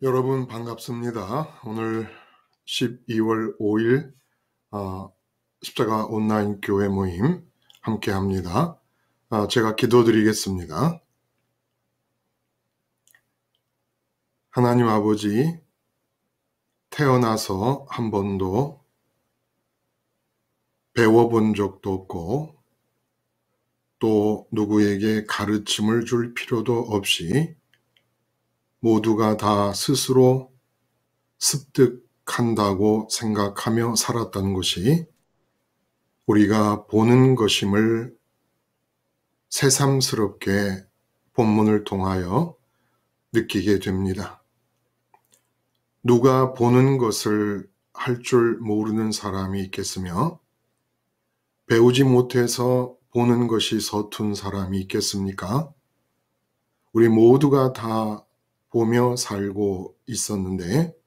여러분 반갑습니다. 오늘 12월 5일 십자가 온라인 교회 모임 함께 합니다. 제가 기도드리겠습니다. 하나님 아버지, 태어나서 한 번도 배워본 적도 없고 또 누구에게 가르침을 줄 필요도 없이 모두가 다 스스로 습득한다고 생각하며 살았던 것이 우리가 보는 것임을 새삼스럽게 본문을 통하여 느끼게 됩니다. 누가 보는 것을 할 줄 모르는 사람이 있겠으며 배우지 못해서 보는 것이 서툰 사람이 있겠습니까? 우리 모두가 다 보며 살고 있었는데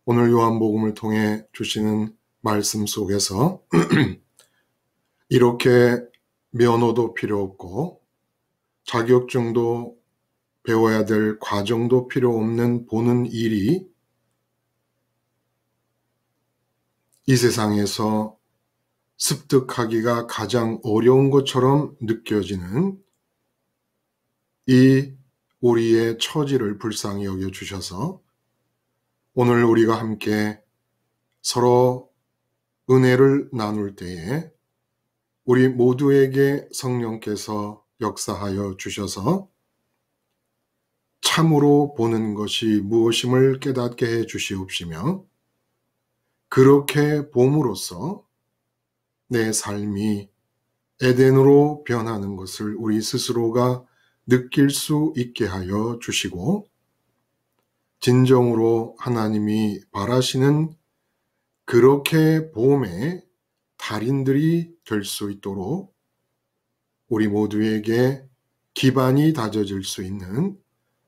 오늘 요한복음을 통해 주시는 말씀 속에서 이렇게 면허도 필요 없고 자격증도 배워야 될 과정도 필요 없는 보는 일이 이 세상에서 습득하기가 가장 어려운 것처럼 느껴지는 이 우리의 처지를 불쌍히 여겨주셔서 오늘 우리가 함께 서로 은혜를 나눌 때에 우리 모두에게 성령께서 역사하여 주셔서 참으로 보는 것이 무엇임을 깨닫게 해 주시옵시며 그렇게 봄으로써 내 삶이 에덴으로 변하는 것을 우리 스스로가 느낄 수 있게 하여 주시고 진정으로 하나님이 바라시는 그렇게 봄의 달인들이 될 수 있도록 우리 모두에게 기반이 다져질 수 있는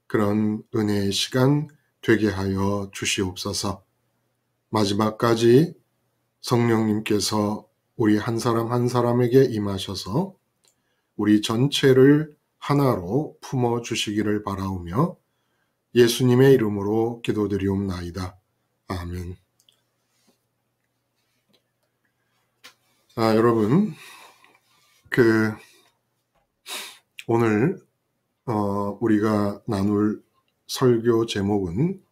그런 은혜의 시간 되게 하여 주시옵소서. 마지막까지 성령님께서 우리 한 사람 한 사람에게 임하셔서 우리 전체를 하나로 품어 주시기를 바라오며 예수님의 이름으로 기도드리옵나이다. 아멘. 여러분, 오늘 우리가 나눌 설교 제목은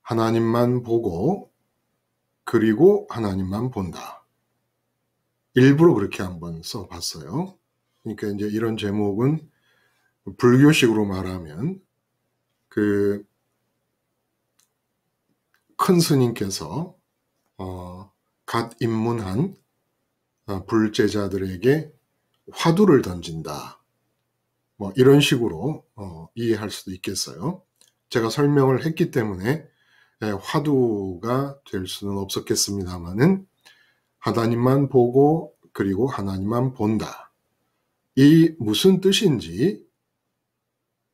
하나님만 보고 그리고 하나님만 본다. 일부러 그렇게 한번 써봤어요. 그러니까 이제 이런 제목은 불교식으로 말하면 큰 스님께서 갓 입문한 불제자들에게 화두를 던진다. 뭐 이런 식으로 이해할 수도 있겠어요. 제가 설명을 했기 때문에 화두가 될 수는 없었겠습니다만은 하나님만 보고 그리고 하나님만 본다. 이 무슨 뜻인지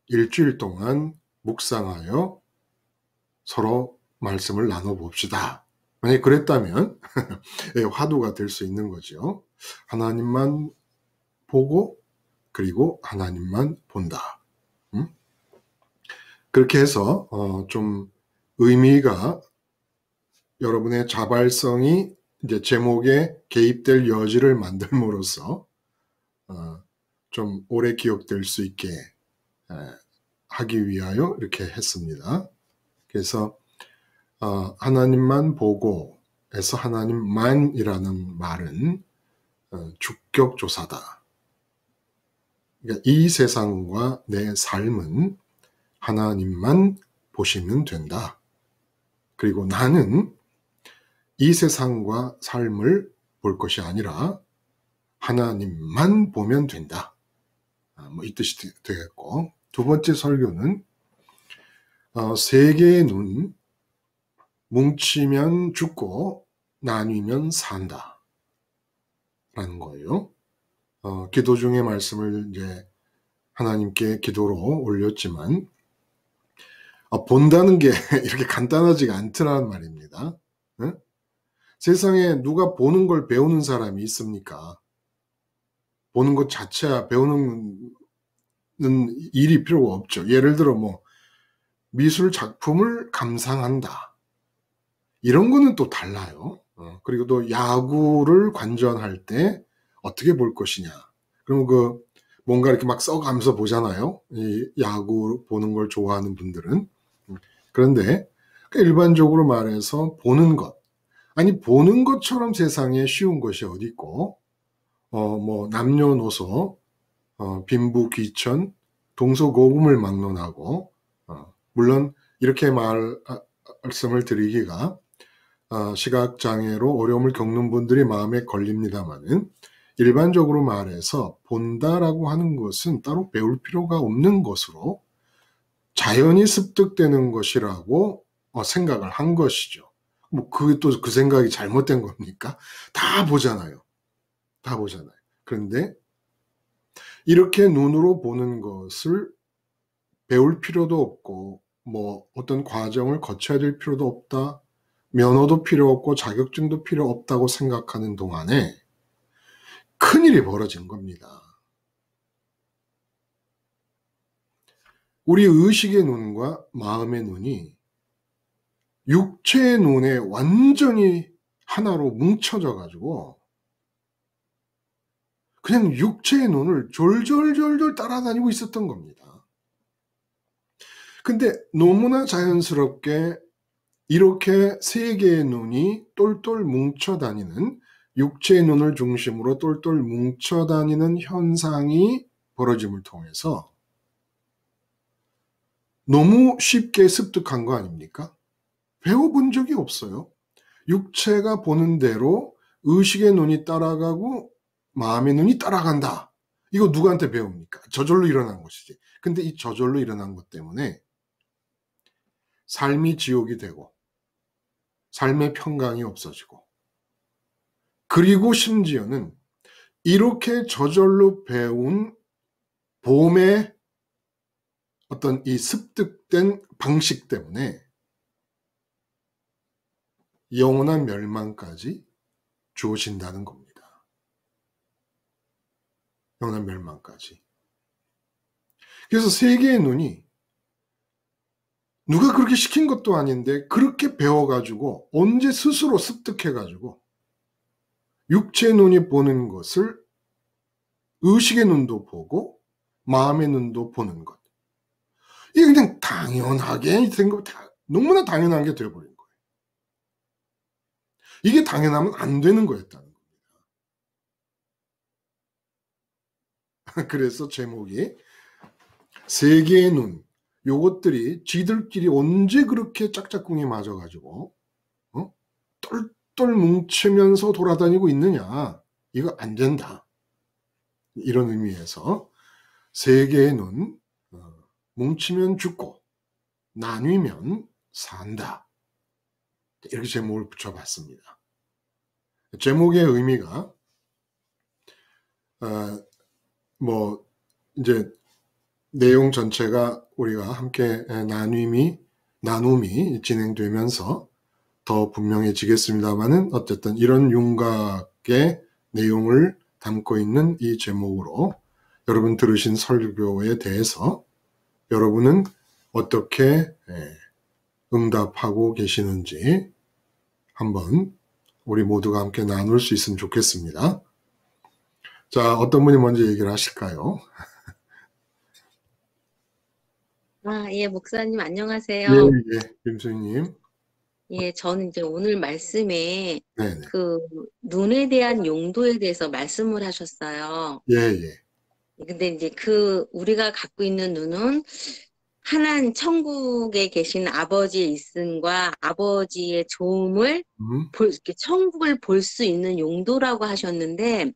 일주일 동안 묵상하여 서로 말씀을 나눠봅시다. 만약 그랬다면 화두가 될 수 있는 거죠. 하나님만 보고 그리고 하나님만 본다. 그렇게 해서 좀 의미가 여러분의 자발성이 이제 제목에 개입될 여지를 만들므로써 좀 오래 기억될 수 있게 하기 위하여 이렇게 했습니다. 그래서 하나님만 보고 해서 하나님만이라는 말은 주격조사다. 그러니까 이 세상과 내 삶은 하나님만 보시면 된다. 그리고 나는 이 세상과 삶을 볼 것이 아니라 하나님만 보면 된다. 뭐 이 뜻이 되겠고, 두 번째 설교는 세 개의 눈, 뭉치면 죽고 나뉘면 산다 라는 거예요. 기도 중에 말씀을 이제 하나님께 기도로 올렸지만 본다는 게 이렇게 간단하지가 않더란 말입니다. 세상에 누가 보는 걸 배우는 사람이 있습니까? 보는 것 자체야 배우는 일이 필요가 없죠. 예를 들어 미술 작품을 감상한다. 이런 거는 또 달라요. 그리고 또 야구를 관전할 때 어떻게 볼 것이냐. 그럼 그 뭔가 이렇게 막 써가면서 보잖아요. 이 야구 보는 걸 좋아하는 분들은. 그런데 일반적으로 말해서 보는 것. 아니, 보는 것처럼 세상에 쉬운 것이 어디 있고, 뭐, 남녀노소, 빈부 귀천, 동서고금을 막론하고, 물론 이렇게 말씀을 드리기가 시각장애로 어려움을 겪는 분들이 마음에 걸립니다만은 일반적으로 말해서 본다라고 하는 것은 따로 배울 필요가 없는 것으로 자연히 습득되는 것이라고 생각을 한 것이죠. 뭐 그게 또 그 생각이 잘못된 겁니까? 다 보잖아요. 다 보잖아요. 그런데 이렇게 눈으로 보는 것을 배울 필요도 없고 뭐 어떤 과정을 거쳐야 될 필요도 없다. 면허도 필요 없고 자격증도 필요 없다고 생각하는 동안에 큰일이 벌어진 겁니다. 우리 의식의 눈과 마음의 눈이 육체의 눈에 완전히 하나로 뭉쳐져 가지고 그냥 육체의 눈을 졸졸졸졸 따라다니고 있었던 겁니다. 근데 너무나 자연스럽게 이렇게 세 개의 눈이 똘똘 뭉쳐 다니는 육체의 눈을 중심으로 똘똘 뭉쳐 다니는 현상이 벌어짐을 통해서 너무 쉽게 습득한 거 아닙니까? 배워본 적이 없어요. 육체가 보는 대로 의식의 눈이 따라가고 마음의 눈이 따라간다. 이거 누구한테 배웁니까? 저절로 일어난 것이지. 근데 이 저절로 일어난 것 때문에 삶이 지옥이 되고 삶의 평강이 없어지고 그리고 심지어는 이렇게 저절로 배운 봄의 어떤 이 습득된 방식 때문에 영원한 멸망까지 주어진다는 겁니다. 영원한 멸망까지. 그래서 세계의 눈이 누가 그렇게 시킨 것도 아닌데 그렇게 배워가지고 언제 스스로 습득해가지고 육체의 눈이 보는 것을 의식의 눈도 보고 마음의 눈도 보는 것. 이게 그냥 당연하게 생각, 너무나 당연한 게 되어버린 거예요. 이게 당연하면 안 되는 거였다는 겁니다. 그래서 제목이 세계의 눈, 요것들이 지들끼리 언제 그렇게 짝짝꿍이 맞아가지고 똘똘 뭉치면서 돌아다니고 있느냐. 이거 안 된다. 이런 의미에서 세계의 눈, 뭉치면 죽고 나뉘면 산다. 이렇게 제목을 붙여봤습니다. 제목의 의미가 뭐 이제 내용 전체가 우리가 함께 나눔이 진행되면서 더 분명해지겠습니다만은 어쨌든 이런 윤곽의 내용을 담고 있는 이 제목으로 여러분 들으신 설교에 대해서 여러분은 어떻게 응답하고 계시는지 한번 우리 모두가 함께 나눌 수 있으면 좋겠습니다. 자, 어떤 분이 먼저 얘기를 하실까요? 예, 목사님, 예, 안녕하세요. 예, 김수희님. 예, 저는 이제 오늘 말씀에 네네. 그 눈에 대한 용도에 대해서 말씀을 하셨어요. 예, 예. 근데 이제 우리가 갖고 있는 눈은 하나님 천국에 계신 아버지의 있음과 아버지의 좋음을 이렇게 천국을 볼 수 있는 용도라고 하셨는데,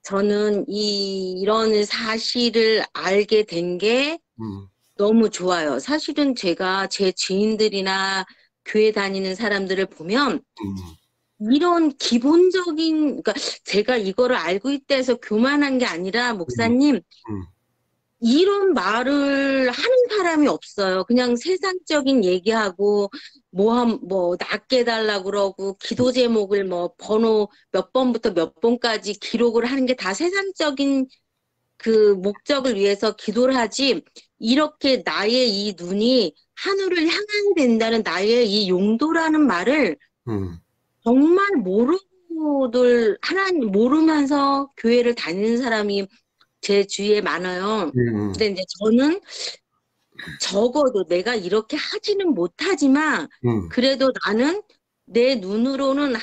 저는 이런 사실을 알게 된 게 너무 좋아요. 사실은 제가 제 지인들이나 교회 다니는 사람들을 보면 이런 기본적인, 그러니까 제가 이거를 알고 있다 해서 교만한 게 아니라 목사님, 이런 말을 하는 사람이 없어요. 그냥 세상적인 얘기하고 낮게 해달라고 그러고 기도 제목을 뭐 번호 몇 번부터 몇 번까지 기록을 하는 게 다 세상적인 그 목적을 위해서 기도를 하지, 이렇게 나의 이 눈이 하늘을 향하게 된다는 나의 이 용도라는 말을 정말 모르고들 하나님 모르면서 교회를 다니는 사람이 제 주위에 많아요. 근데 이제 저는 적어도 내가 이렇게 하지는 못하지만 그래도 나는 내 눈으로는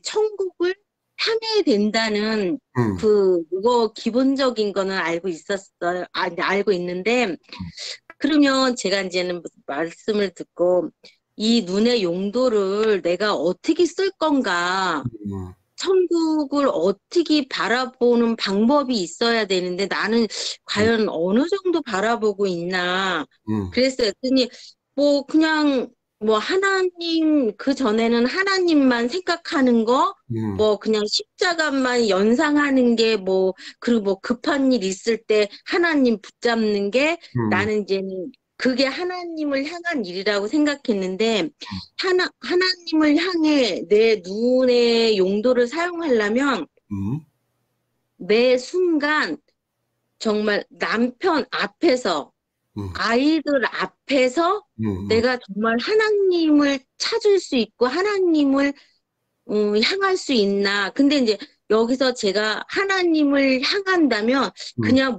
천국을 향해야 된다는 그거 기본적인 거는 알고 있었어요. 알고 있는데 그러면 제가 이제는 말씀을 듣고 이 눈의 용도를 내가 어떻게 쓸 건가? 천국을 어떻게 바라보는 방법이 있어야 되는데 나는 과연 어느 정도 바라보고 있나? 그랬어요. 그랬더니 그냥 하나님 그전에는 하나님만 생각하는 거, 그냥 십자가만 연상하는 게 그리고 급한 일 있을 때 하나님 붙잡는 게 나는 이제는 그게 하나님을 향한 일이라고 생각했는데 하나님을 향해 내 눈의 용도를 사용하려면 매 순간 정말 남편 앞에서 아이들 앞에서 내가 정말 하나님을 찾을 수 있고 하나님을 향할 수 있나. 근데 이제 여기서 제가 하나님을 향한다면 그냥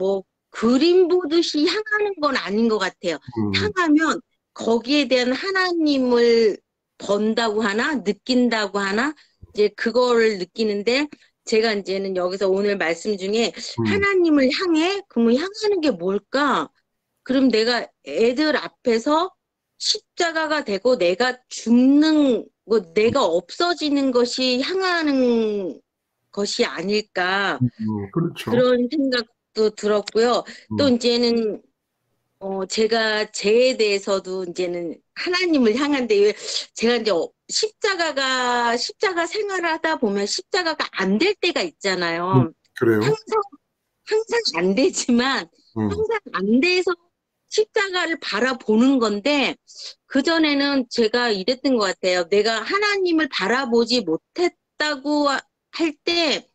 그림 보듯이 향하는 건 아닌 것 같아요. 향하면 거기에 대한 하나님을 본다고 하나 느낀다고 하나 이제 그거를 느끼는데 제가 이제는 여기서 오늘 말씀 중에 하나님을 향해 그러면 향하는 게 뭘까? 그럼 내가 애들 앞에서 십자가가 되고 내가 죽는 내가 없어지는 것이 향하는 것이 아닐까 그렇죠. 그런 생각도 들었고요. 또 이제는 제가 죄에 대해서도 이제는 하나님을 향한데 제가 이제 십자가 생활을 하다 보면 십자가가 안 될 때가 있잖아요. 그래요? 항상 안 되지만 항상 안 돼서 십자가를 바라보는 건데 그전에는 제가 이랬던 것 같아요. 내가 하나님을 바라보지 못했다고 할 때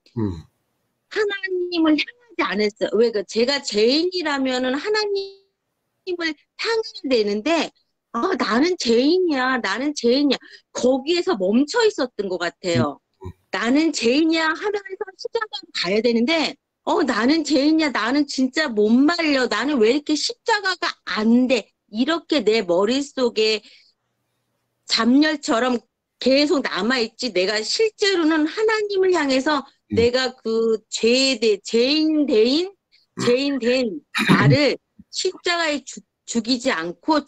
하나님을 향하지 않았어요. 왜 제가 죄인이라면은 하나님을 향해야 되는데 나는 죄인이야. 거기에서 멈춰 있었던 것 같아요. 나는 죄인이야 하면서 십자가로 가야 되는데 나는 죄인이야. 나는 진짜 못 말려. 나는 왜 이렇게 십자가가 안 돼. 이렇게 내 머릿속에 잡열처럼 계속 남아있지. 내가 실제로는 하나님을 향해서 내가 그 죄인 된 나를 십자가에 죽지 않고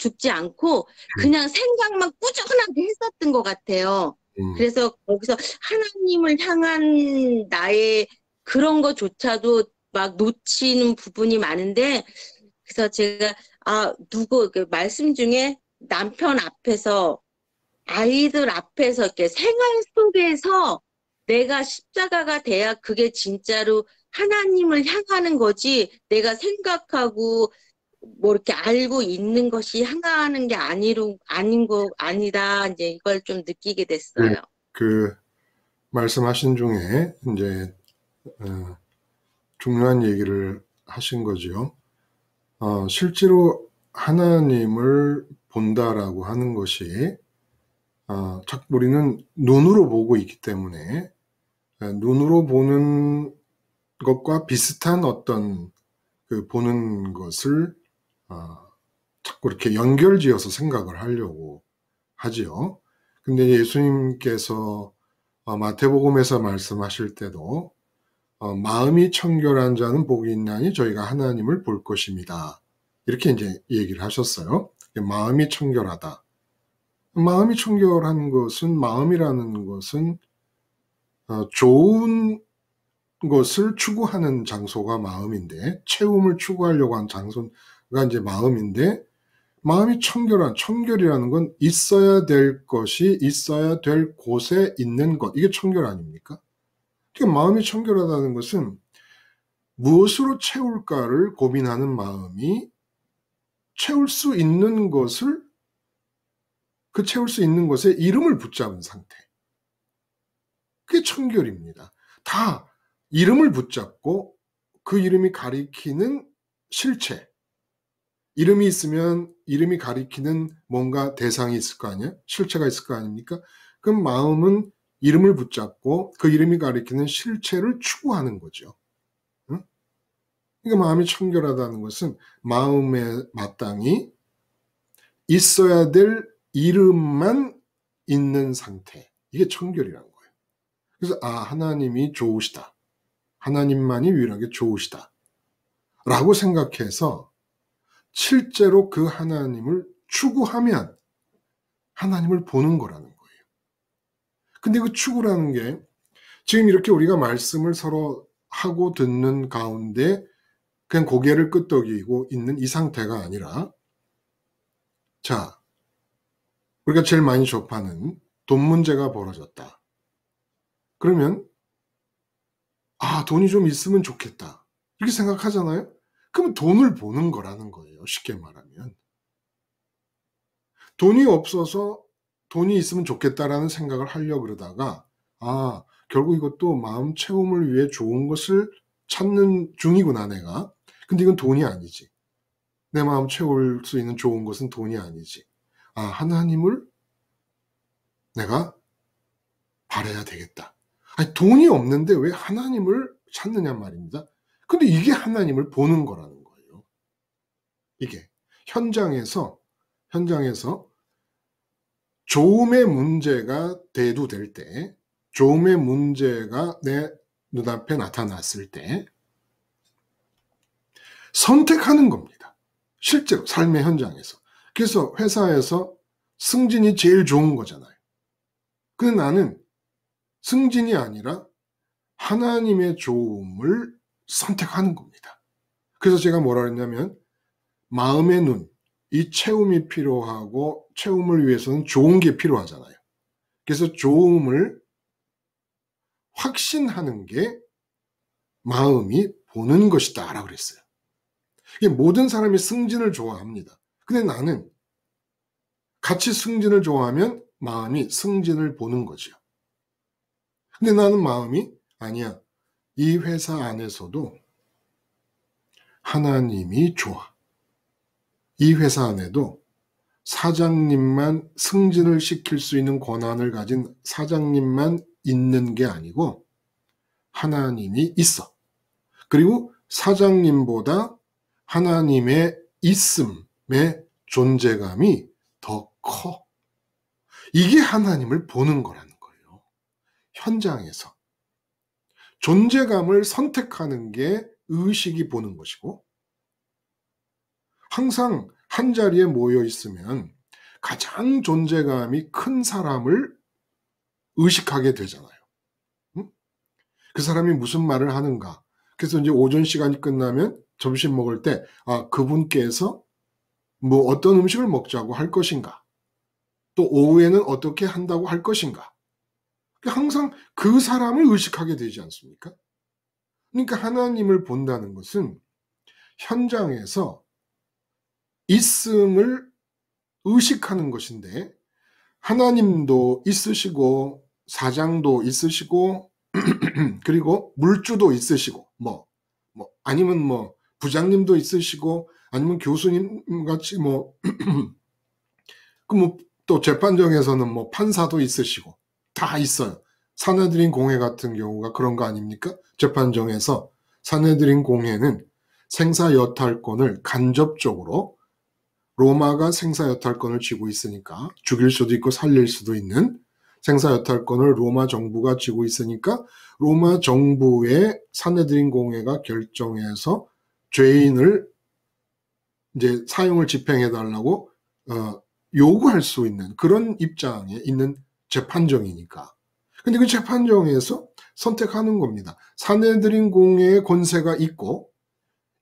그냥 생각만 꾸준하게 했었던 것 같아요. 그래서 거기서 하나님을 향한 나의 그런 것조차도 막 놓치는 부분이 많은데 그래서 제가 말씀 중에 남편 앞에서 아이들 앞에서 이렇게 생활 속에서 내가 십자가가 돼야 그게 진짜로 하나님을 향하는 거지 내가 생각하고 이렇게 알고 있는 것이 향하는 게 아니다. 이제 이걸 좀 느끼게 됐어요. 네, 그 말씀하신 중에 이제 중요한 얘기를 하신 거죠. 실제로 하나님을 본다라고 하는 것이 자꾸 우리는 눈으로 보고 있기 때문에 눈으로 보는 것과 비슷한 어떤 그 보는 것을 자꾸 이렇게 연결지어서 생각을 하려고 하지요. 근데 예수님께서 마태복음에서 말씀하실 때도 마음이 청결한 자는 복이 있나니 저희가 하나님을 볼 것입니다. 이렇게 이제 얘기를 하셨어요. 마음이 청결하다. 마음이 청결한 것은 마음이라는 것은 좋은 것을 추구하는 장소가 마음인데 채움을 추구하려고 하는 장소가 이제 마음인데 마음이 청결이라는 건 있어야 될 것이 있어야 될 곳에 있는 것. 이게 청결 아닙니까? 그러니까 마음이 청결하다는 것은 무엇으로 채울까를 고민하는 마음이 채울 수 있는 것을 채울 수 있는 것에 이름을 붙잡은 상태. 그게 청결입니다. 다 이름을 붙잡고 그 이름이 가리키는 실체. 이름이 있으면 이름이 가리키는 뭔가 대상이 있을 거 아니에요? 실체가 있을 거 아닙니까? 그럼 마음은 이름을 붙잡고 그 이름이 가리키는 실체를 추구하는 거죠. 응? 그러니까 마음이 청결하다는 것은 마음에 마땅히 있어야 될 이름만 있는 상태. 이게 청결이라는 거예요. 그래서 하나님이 좋으시다. 하나님만이 유일하게 좋으시다. 라고 생각해서 실제로 그 하나님을 추구하면 하나님을 보는 거라는 거예요. 근데 그 추구라는 게 지금 이렇게 우리가 말씀을 서로 하고 듣는 가운데 그냥 고개를 끄덕이고 있는 이 상태가 아니라, 자, 우리가 제일 많이 접하는 돈 문제가 벌어졌다. 그러면 돈이 좀 있으면 좋겠다. 이렇게 생각하잖아요. 그럼 돈을 보는 거라는 거예요. 쉽게 말하면. 돈이 없어서 돈이 있으면 좋겠다라는 생각을 하려고 그러다가 결국 이것도 마음 채움을 위해 좋은 것을 찾는 중이구나 내가. 근데 이건 돈이 아니지. 내 마음 채울 수 있는 좋은 것은 돈이 아니지. 하나님을 내가 바라야 되겠다. 돈이 없는데 왜 하나님을 찾느냐 말입니다. 근데 이게 하나님을 보는 거라는 거예요. 이게 현장에서 조음의 문제가 대두될 때, 조음의 문제가 내 눈앞에 나타났을 때 선택하는 겁니다. 실제로 삶의 현장에서. 그래서 회사에서 승진이 제일 좋은 거잖아요. 근데 나는 승진이 아니라 하나님의 좋음을 선택하는 겁니다. 그래서 제가 뭐라 그랬냐면 마음의 눈, 이 채움이 필요하고 채움을 위해서는 좋은 게 필요하잖아요. 그래서 좋음을 확신하는 게 마음이 보는 것이다 라고 그랬어요. 모든 사람이 승진을 좋아합니다. 근데 나는 같이 승진을 좋아하면 마음이 승진을 보는 거죠. 근데 나는 마음이 아니야. 이 회사 안에서도 하나님이 좋아. 이 회사 안에도 사장님만 승진을 시킬 수 있는 권한을 가진 사장님만 있는 게 아니고 하나님이 있어. 그리고 사장님보다 하나님의 있음의 존재감이 더 커. 이게 하나님을 보는 거라는 거예요. 현장에서. 존재감을 선택하는 게 의식이 보는 것이고, 항상 한 자리에 모여 있으면 가장 존재감이 큰 사람을 의식하게 되잖아요. 응? 그 사람이 무슨 말을 하는가. 그래서 이제 오전 시간이 끝나면 점심 먹을 때, 그분께서 뭐 어떤 음식을 먹자고 할 것인가. 또 오후에는 어떻게 한다고 할 것인가. 항상 그 사람을 의식하게 되지 않습니까? 그러니까 하나님을 본다는 것은 현장에서 있음을 의식하는 것인데, 하나님도 있으시고 사장도 있으시고 그리고 물주도 있으시고 아니면 부장님도 있으시고 아니면 교수님 같이 또 재판정에서는 판사도 있으시고 다 있어요. 산헤드린 공회 같은 경우가 그런 거 아닙니까? 재판정에서 산헤드린 공회는 생사여탈권을 간접적으로, 로마가 생사여탈권을 쥐고 있으니까 죽일 수도 있고 살릴 수도 있는 생사여탈권을 로마 정부가 쥐고 있으니까 로마 정부의 산헤드린 공회가 결정해서 죄인을 이제 사형을 집행해달라고 요구할 수 있는 그런 입장에 있는 재판정이니까. 근데 그 재판정에서 선택하는 겁니다. 산헤드린 공회의 권세가 있고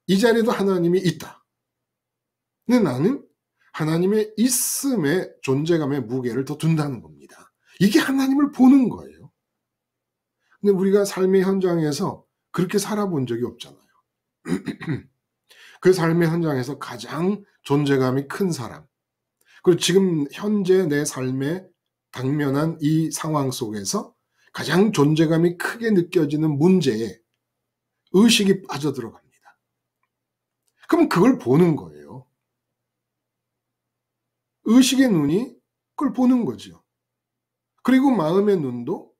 이 자리에도 하나님이 있다. 근데 나는 하나님의 있음의 존재감의 무게를 더 둔다는 겁니다. 이게 하나님을 보는 거예요. 근데 우리가 삶의 현장에서 그렇게 살아본 적이 없잖아요. 그 삶의 현장에서 가장 존재감이 큰 사람, 그리고 지금 현재 내 삶에 당면한 이 상황 속에서 가장 존재감이 크게 느껴지는 문제에 의식이 빠져들어갑니다. 그럼 그걸 보는 거예요. 의식의 눈이 그걸 보는 거죠. 그리고 마음의 눈도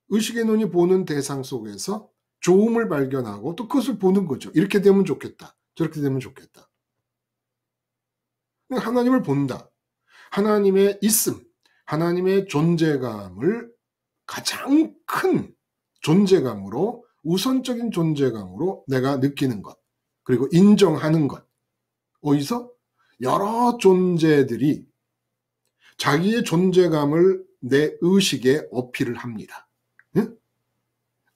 의식의 눈이 보는 대상 속에서 좋음을 발견하고 또 그것을 보는 거죠. 이렇게 되면 좋겠다. 저렇게 되면 좋겠다. 하나님을 본다. 하나님의 있음, 하나님의 존재감을 가장 큰 존재감으로, 우선적인 존재감으로 내가 느끼는 것, 그리고 인정하는 것. 어디서? 여러 존재들이 자기의 존재감을 내 의식에 어필을 합니다. 응?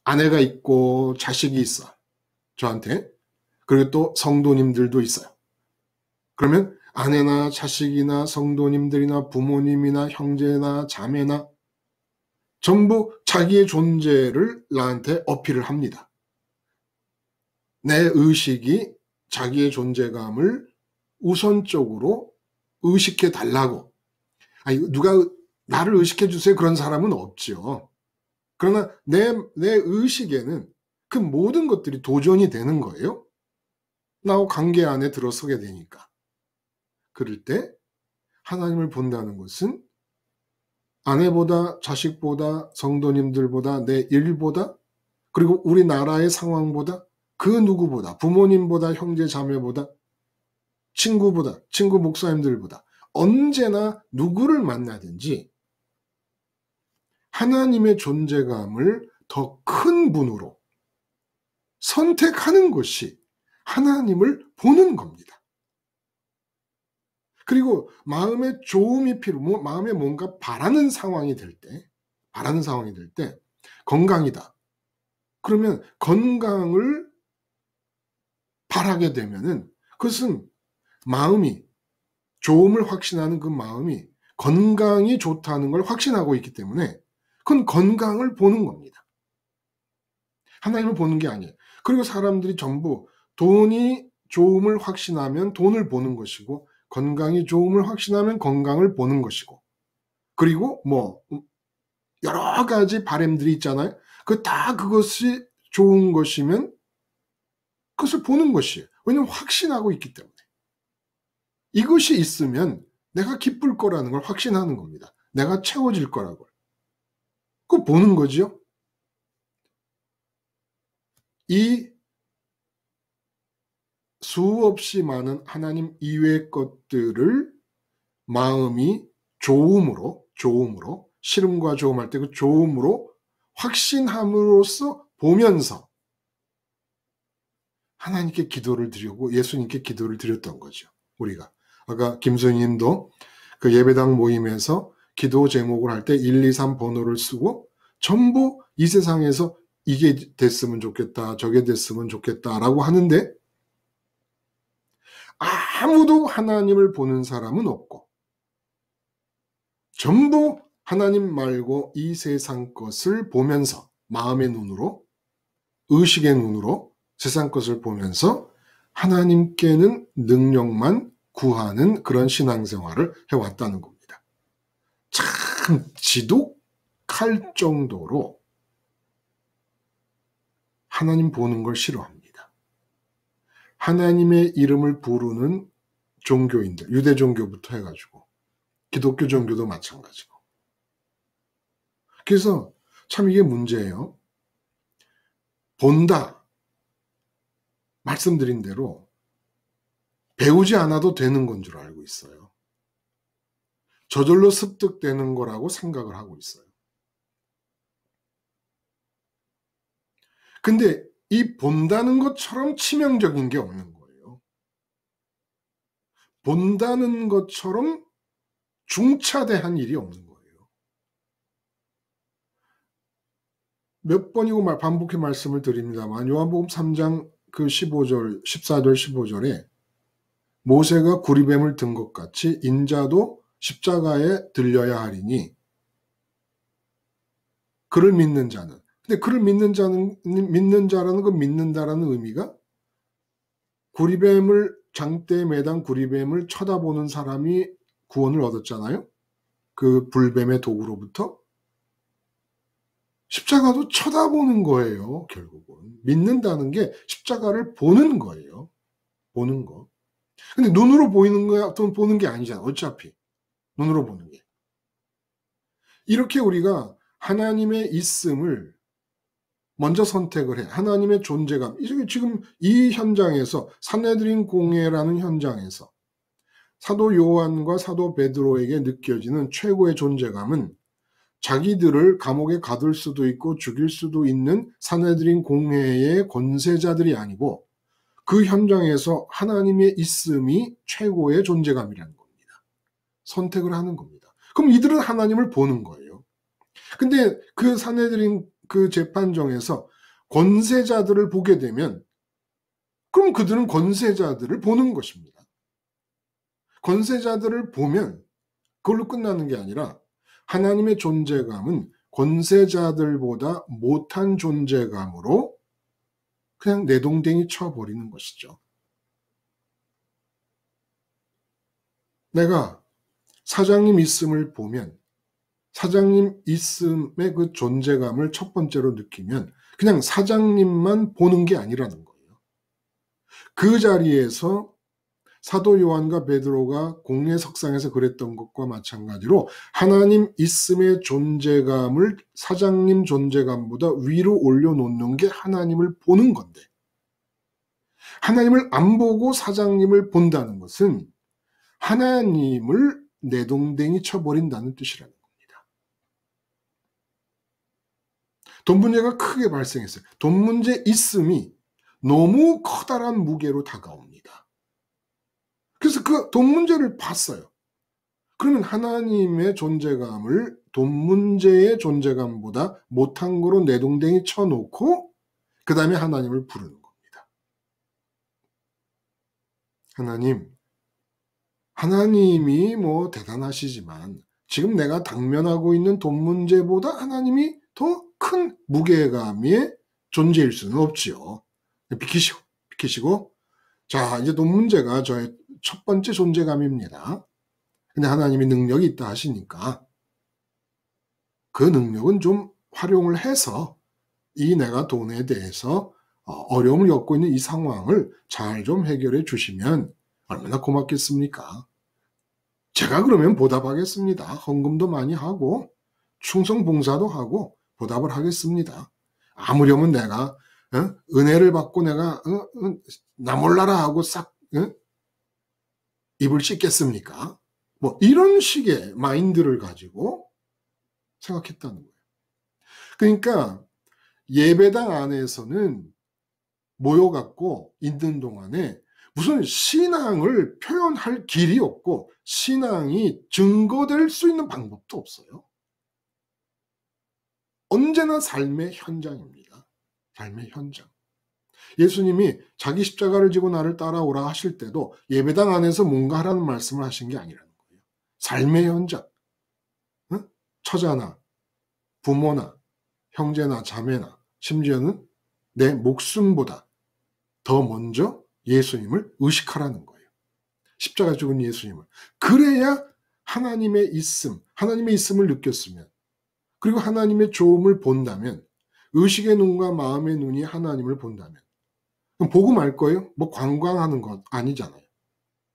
아내가 있고 자식이 있어. 저한테. 그리고 또 성도님들도 있어요. 그러면 아내나 자식이나 성도님들이나 부모님이나 형제나 자매나 전부 자기의 존재를 나한테 어필을 합니다. 내 의식이 자기의 존재감을 우선적으로 의식해 달라고. 아니, 누가 나를 의식해 주세요 그런 사람은 없죠. 그러나 내 의식에는 그 모든 것들이 도전이 되는 거예요. 나하고 관계 안에 들어서게 되니까. 그럴 때 하나님을 본다는 것은 아내보다 자식보다 성도님들보다 내 일보다 그리고 우리나라의 상황보다 그 누구보다 부모님보다 형제 자매보다 친구보다 친구 목사님들보다 언제나 누구를 만나든지 하나님의 존재감을 더 큰 분으로 선택하는 것이 하나님을 보는 겁니다. 그리고 마음에 좋음이 마음에 뭔가 바라는 상황이 될 때, 건강이다. 그러면 건강을 바라게 되면은 그것은 마음이, 좋음을 확신하는 그 마음이 건강이 좋다는 걸 확신하고 있기 때문에 그건 건강을 보는 겁니다. 하나님을 보는 게 아니에요. 그리고 사람들이 전부 돈이 좋음을 확신하면 돈을 보는 것이고 건강이 좋음을 확신하면 건강을 보는 것이고 그리고 뭐 여러 가지 바램들이 있잖아요. 그것이 좋은 것이면 그것을 보는 것이에요. 왜냐하면 확신하고 있기 때문에. 이것이 있으면 내가 기쁠 거라는 걸 확신하는 겁니다. 내가 채워질 거라고. 그거 보는 거죠. 이 수없이 많은 하나님 이외의 것들을 마음이 좋음으로 싫음과 좋음할 때 그 좋음으로 확신함으로써 보면서 하나님께 기도를 드리고 예수님께 기도를 드렸던 거죠. 우리가 아까 김선희님도 그 예배당 모임에서 기도 제목을 할 때 1, 2, 3 번호를 쓰고 전부 이 세상에서 이게 됐으면 좋겠다, 저게 됐으면 좋겠다라고 하는데 아무도 하나님을 보는 사람은 없고 전부 하나님 말고 이 세상 것을 보면서 마음의 눈으로, 의식의 눈으로 세상 것을 보면서 하나님께는 능력만 구하는 그런 신앙생활을 해왔다는 겁니다. 참 지독할 정도로 하나님 보는 걸 싫어합니다. 하나님의 이름을 부르는 종교인들, 유대 종교부터 해가지고 기독교 종교도 마찬가지고. 그래서 참 이게 문제예요. 본다. 말씀드린 대로 배우지 않아도 되는 건 줄 알고 있어요. 저절로 습득되는 거라고 생각을 하고 있어요. 근데 이 본다는 것처럼 치명적인 게 없는 거예요. 본다는 것처럼 중차대한 일이 없는 거예요. 몇 번이고 반복해 말씀을 드립니다만 요한복음 3장 그 14절 15절에 모세가 구리뱀을 든 것 같이 인자도 십자가에 들려야 하리니 그를 믿는 자는. 근데 그를 믿는 자라는 그 믿는다라는 의미가 장대에 매단 구리뱀을 쳐다보는 사람이 구원을 얻었잖아요. 그 불뱀의 도구로부터. 십자가도 쳐다보는 거예요, 결국은. 믿는다는 게 십자가를 보는 거예요. 보는 거. 근데 눈으로 보이는 거야, 또 보는 게 아니잖아, 어차피. 눈으로 보는 게. 이렇게 우리가 하나님의 있음을 먼저 선택을 해. 하나님의 존재감. 지금 이 현장에서 산헤드린 공회라는 현장에서 사도 요한과 사도 베드로에게 느껴지는 최고의 존재감은 자기들을 감옥에 가둘 수도 있고 죽일 수도 있는 산헤드린 공회의 권세자들이 아니고 그 현장에서 하나님의 있음이 최고의 존재감이라는 겁니다. 선택을 하는 겁니다. 그럼 이들은 하나님을 보는 거예요. 근데 그 산헤드린 그 재판정에서 권세자들을 보게 되면 그럼 그들은 권세자들을 보는 것입니다. 권세자들을 보면 그걸로 끝나는 게 아니라 하나님의 존재감은 권세자들보다 못한 존재감으로 그냥 내동댕이 쳐버리는 것이죠. 내가 사장님 있음을 보면 사장님 있음의 그 존재감을 첫 번째로 느끼면 그냥 사장님만 보는 게 아니라는 거예요. 그 자리에서 사도 요한과 베드로가 공회석상에서 그랬던 것과 마찬가지로 하나님 있음의 존재감을 사장님 존재감보다 위로 올려놓는 게 하나님을 보는 건데 하나님을 안 보고 사장님을 본다는 것은 하나님을 내동댕이 쳐버린다는 뜻이라는 겁니다. 돈 문제가 크게 발생했어요. 돈 문제 있음이 너무 커다란 무게로 다가옵니다. 그래서 그 돈 문제를 봤어요. 그러면 하나님의 존재감을 돈 문제의 존재감보다 못한 거로 내동댕이 쳐놓고 그 다음에 하나님을 부르는 겁니다. 하나님이 뭐 대단하시지만 지금 내가 당면하고 있는 돈 문제보다 하나님이 더 큰 무게감의 존재일 수는 없지요. 비키시고 자, 이제 돈 문제가 저의 첫 번째 존재감입니다. 근데 하나님이 능력이 있다 하시니까 그 능력은 좀 활용을 해서 이 내가 돈에 대해서 어려움을 겪고 있는 이 상황을 잘 좀 해결해 주시면 얼마나 고맙겠습니까? 제가 그러면 보답하겠습니다. 헌금도 많이 하고 충성 봉사도 하고 보답을 하겠습니다. 아무려면 내가 은혜를 받고 내가 나 몰라라 하고 싹 입을 씻겠습니까? 뭐 이런 식의 마인드를 가지고 생각했다는 거예요. 그러니까 예배당 안에서는 모여갖고 있는 동안에 무슨 신앙을 표현할 길이 없고 신앙이 증거될 수 있는 방법도 없어요. 언제나 삶의 현장입니다. 삶의 현장. 예수님이 자기 십자가를 지고 나를 따라오라 하실 때도 예배당 안에서 뭔가 하라는 말씀을 하신 게 아니라는 거예요. 삶의 현장. 처자나 부모나 형제나 자매나 심지어는 내 목숨보다 더 먼저 예수님을 의식하라는 거예요. 십자가 죽은 예수님을. 그래야 하나님의 있음을 느꼈으면 그리고 하나님의 좋음을 본다면 의식의 눈과 마음의 눈이 하나님을 본다면 그럼 보고 말 거예요? 뭐 관광하는 것 아니잖아요.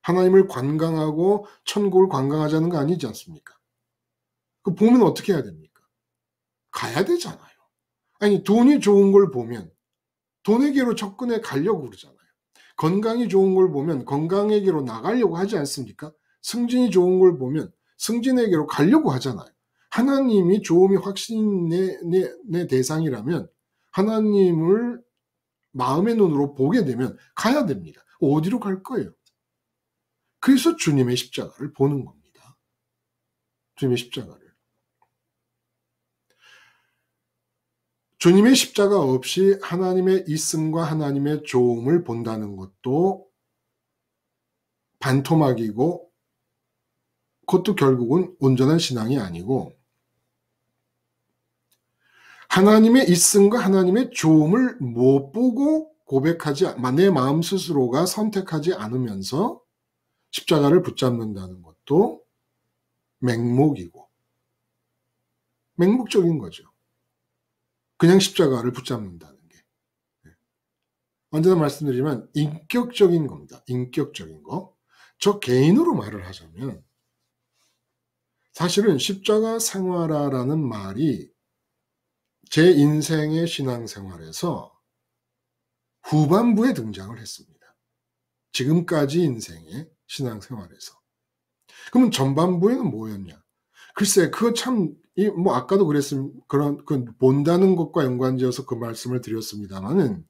하나님을 관광하고 천국을 관광하자는 거 아니지 않습니까? 그 보면 어떻게 해야 됩니까? 가야 되잖아요. 아니 돈이 좋은 걸 보면 돈에게로 접근해 가려고 그러잖아요. 건강이 좋은 걸 보면 건강에게로 나가려고 하지 않습니까? 승진이 좋은 걸 보면 승진에게로 가려고 하잖아요. 하나님이 좋음이 확신의 대상이라면 하나님을 마음의 눈으로 보게 되면 가야 됩니다. 어디로 갈 거예요? 그래서 주님의 십자가를 보는 겁니다. 주님의 십자가를. 주님의 십자가 없이 하나님의 있음과 하나님의 좋음을 본다는 것도 반토막이고 그것도 결국은 온전한 신앙이 아니고 하나님의 있음과 하나님의 좋음을 못 보고 내 마음 스스로가 선택하지 않으면서 십자가를 붙잡는다는 것도 맹목적인 거죠. 그냥 십자가를 붙잡는다는 게. 언제나 말씀드리지만 인격적인 겁니다. 인격적인 거. 저 개인으로 말을 하자면 사실은 십자가 생활화라는 말이 제 인생의 신앙생활에서 후반부에 등장을 했습니다. 지금까지 인생의 신앙생활에서. 그러면 전반부에는 뭐였냐? 글쎄, 그거 참, 뭐, 아까도 본다는 것과 연관지어서 그 말씀을 드렸습니다만은,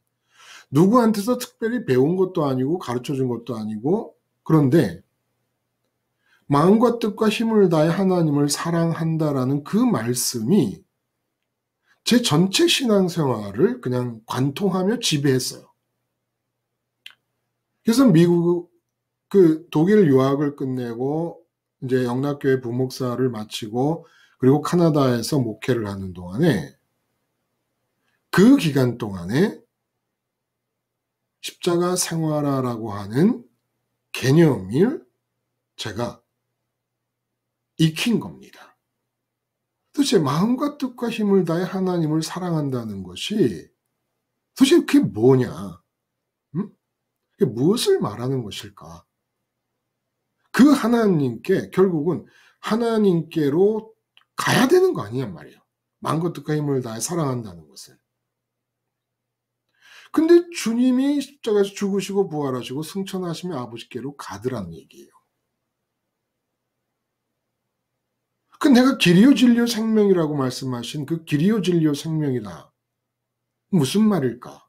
누구한테서 특별히 배운 것도 아니고, 가르쳐 준 것도 아니고, 그런데, 마음과 뜻과 힘을 다해 하나님을 사랑한다라는 그 말씀이 제 전체 신앙생활을 그냥 관통하며 지배했어요. 그래서 독일 유학을 끝내고, 이제 영락교회 부목사를 마치고, 그리고 카나다에서 목회를 하는 동안에, 그 기간 동안에 십자가 생활화라고 하는 개념을 제가 익힌 겁니다. 도대체 마음과 뜻과 힘을 다해 하나님을 사랑한다는 것이 도대체 그게 뭐냐? 그게 무엇을 말하는 것일까? 그 하나님께 결국은 하나님께로 가야 되는 거 아니냔 말이에요. 마음과 뜻과 힘을 다해 사랑한다는 것은. 근데 주님이 십자가에서 죽으시고 부활하시고 승천하시며 아버지께로 가더라는 얘기예요. 그 내가 길이요 진리요 생명이라고 말씀하신 그 길이요 진리요 생명이다. 무슨 말일까?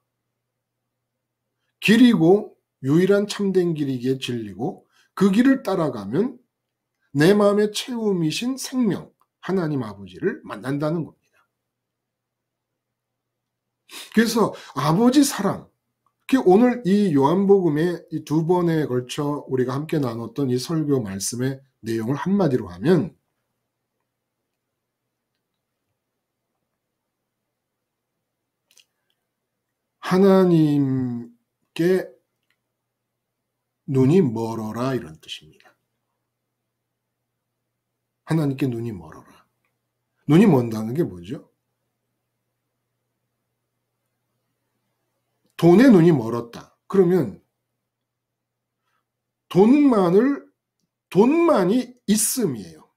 길이고 유일한 참된 길이기에 진리고 그 길을 따라가면 내 마음의 채움이신 생명, 하나님 아버지를 만난다는 겁니다. 그래서 아버지 사랑, 오늘 이 요한복음의 이 두 번에 걸쳐 우리가 함께 나눴던 이 설교 말씀의 내용을 한마디로 하면 하나님께 눈이 멀어라 이런 뜻입니다. 하나님께 눈이 멀어라. 눈이 먼다는 게 뭐죠? 돈에 눈이 멀었다. 그러면 돈만이 있음이에요.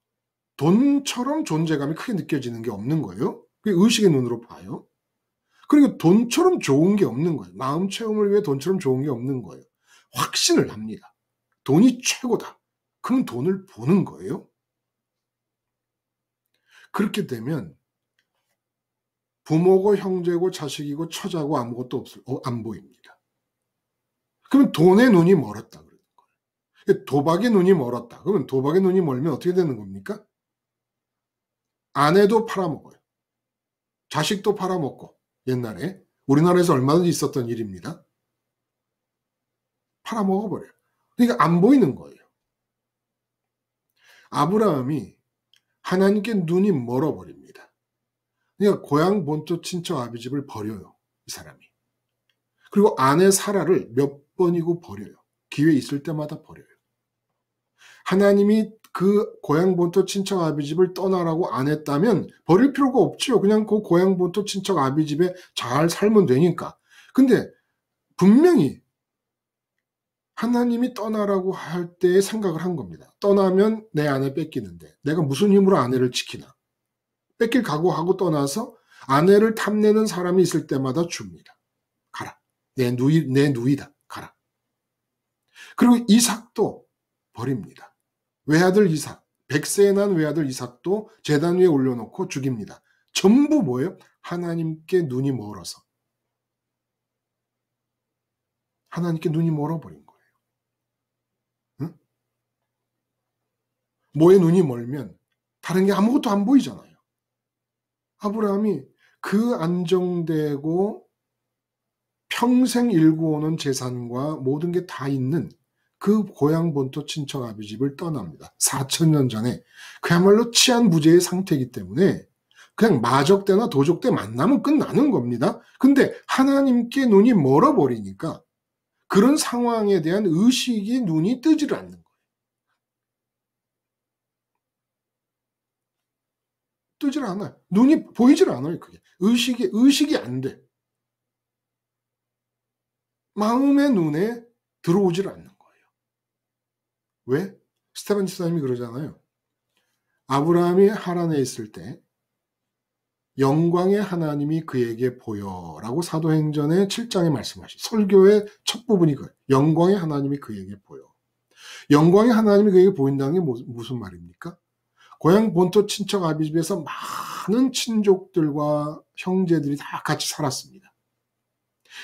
돈처럼 존재감이 크게 느껴지는 게 없는 거예요. 그게 의식의 눈으로 봐요. 그리고 돈처럼 좋은 게 없는 거예요. 마음 체험을 위해 돈처럼 좋은 게 없는 거예요. 확신을 합니다. 돈이 최고다. 그럼 돈을 보는 거예요. 그렇게 되면 부모고 형제고 자식이고 처자고 아무것도 안 보입니다. 그러면 돈에 눈이 멀었다. 그러는 거예요. 도박에 눈이 멀었다. 그러면 도박에 눈이 멀면 어떻게 되는 겁니까? 아내도 팔아먹어요. 자식도 팔아먹고 옛날에 우리나라에서 얼마든지 있었던 일입니다. 팔아먹어버려요. 그러니까 안 보이는 거예요. 아브라함이 하나님께 눈이 멀어버립니다. 그러니까 고향 본토 친척 아비집을 버려요. 이 사람이. 그리고 아내 사라를 몇 번이고 버려요. 기회 있을 때마다 버려요. 하나님이 그 고향 본토 친척 아비집을 떠나라고 안 했다면 버릴 필요가 없죠. 그냥 그 고향 본토 친척 아비집에 잘 살면 되니까. 근데 분명히 하나님이 떠나라고 할 때의 생각을 한 겁니다. 떠나면 내 아내 뺏기는데 내가 무슨 힘으로 아내를 지키나. 뺏길 각오하고 떠나서 아내를 탐내는 사람이 있을 때마다 줍니다. 가라. 내 누이다. 가라. 그리고 이삭도 버립니다. 외아들 이삭, 100세에 난 외아들 이삭도 제단 위에 올려놓고 죽입니다. 전부 뭐예요? 하나님께 눈이 멀어서. 하나님께 눈이 멀어버린 거예요. 응? 뭐에 눈이 멀면 다른 게 아무것도 안 보이잖아요. 아브라함이 그 안정되고 평생 일구어놓은 재산과 모든 게 다 있는 그 고향 본토 친척 아비집을 떠납니다. 4,000년 전에 그야말로 치안부재의 상태이기 때문에 그냥 마적대나 도적대 만나면 끝나는 겁니다. 근데 하나님께 눈이 멀어버리니까 그런 상황에 대한 의식이 눈이 뜨지를 않는 거예요. 뜨질 않아요. 눈이 보이질 않아요. 그게 의식이 안 돼. 마음의 눈에 들어오질 않는 거예요. 왜? 스테반 집사님이 그러잖아요. 아브라함이 하란에 있을 때 영광의 하나님이 그에게 보여라고 사도행전의 7장에 말씀하시. 설교의 첫 부분이 그예요. 영광의 하나님이 그에게 보여. 영광의 하나님이 그에게 보인다는 게 무슨 말입니까? 고향 본토 친척 아비집에서 많은 친족들과 형제들이 다 같이 살았습니다.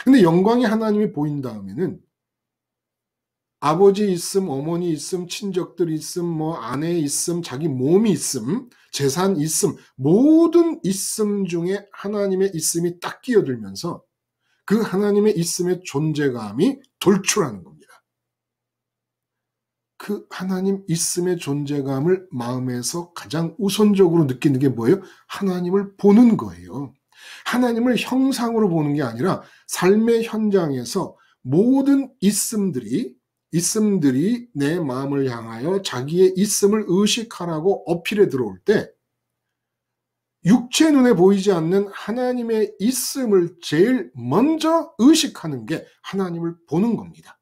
근데 영광의 하나님이 보인 다음에는 아버지 있음, 어머니 있음, 친족들 있음, 뭐 아내 있음, 자기 몸이 있음, 재산 있음, 모든 있음 중에 하나님의 있음이 딱 끼어들면서 그 하나님의 있음의 존재감이 돌출하는 겁니다. 그 하나님 있음의 존재감을 마음에서 가장 우선적으로 느끼는 게 뭐예요? 하나님을 보는 거예요. 하나님을 형상으로 보는 게 아니라 삶의 현장에서 모든 있음들이 내 마음을 향하여 자기의 있음을 의식하라고 어필해 들어올 때 육체 눈에 보이지 않는 하나님의 있음을 제일 먼저 의식하는 게 하나님을 보는 겁니다.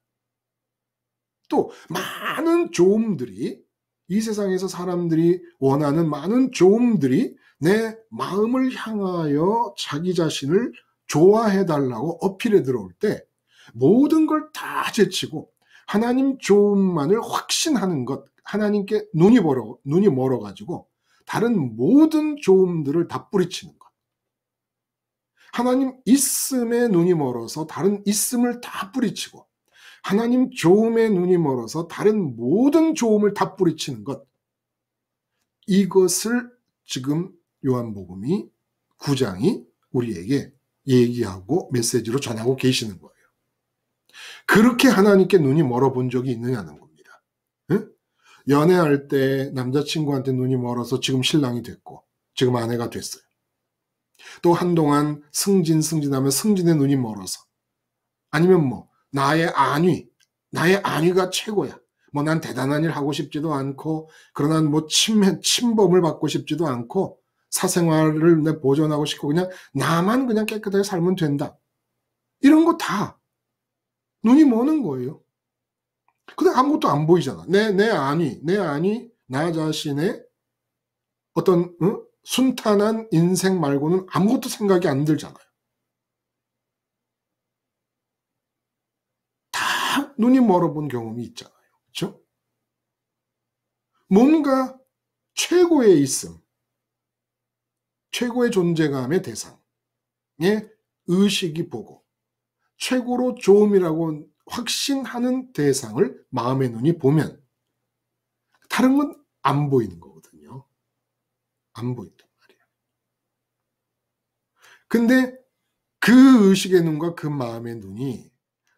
또 많은 좋음들이 이 세상에서 사람들이 원하는 많은 좋음들이 내 마음을 향하여 자기 자신을 좋아해달라고 어필해 들어올 때 모든 걸 다 제치고 하나님 좋음만을 확신하는 것, 하나님께 눈이 멀어가지고 다른 모든 좋음들을 다 뿌리치는 것. 하나님 있음에 눈이 멀어서 다른 있음을 다 뿌리치고 하나님 좋음에 눈이 멀어서 다른 모든 좋음을 다 뿌리치는 것. 이것을 지금 요한복음이 9장이 우리에게 얘기하고 메시지로 전하고 계시는 거예요. 그렇게 하나님께 눈이 멀어 본 적이 있느냐는 겁니다. 응? 연애할 때 남자친구한테 눈이 멀어서 지금 신랑이 됐고 지금 아내가 됐어요. 또 한동안 승진하면 승진의 눈이 멀어서 아니면 뭐 나의 안위가 최고야. 뭐 난 대단한 일 하고 싶지도 않고 그러나 뭐 침범을 받고 싶지도 않고 사생활을 내 보존하고 싶고 그냥 나만 그냥 깨끗하게 살면 된다. 이런 거 다 눈이 머는 거예요. 근데 아무것도 안 보이잖아. 내 안위, 나 자신의 어떤 순탄한 인생 말고는 아무것도 생각이 안 들잖아요. 다 눈이 멀어본 경험이 있잖아요. 그렇죠? 뭔가 최고의 있음, 최고의 존재감의 대상에 의식이 보고 최고로 좋음이라고 확신하는 대상을 마음의 눈이 보면 다른 건 안 보이는 거거든요. 안 보인단 말이에요. 근데 그 의식의 눈과 그 마음의 눈이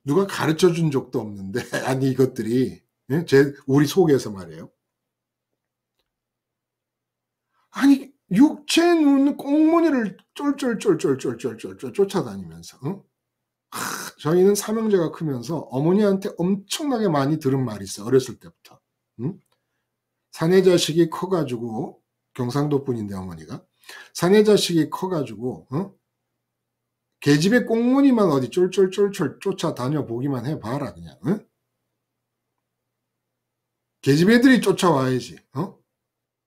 누가 가르쳐 준 적도 없는데 아니 이것들이 우리 속에서 말이에요. 아니 육체 눈 꽁무니를 쫄쫄쫄쫄쫄쫄쫄 쫓아다니면서 저희는 삼형제가 크면서 어머니한테 엄청나게 많이 들은 말이 있어요. 어렸을 때부터. 사내 자식이 커가지고 경상도 분인데 어머니가 사내 자식이 커가지고 계집애 꽁무니만 어디 쫄쫄쫄쫄 쫓아다녀 보기만 해봐라 그냥. 계집애들이 쫓아와야지.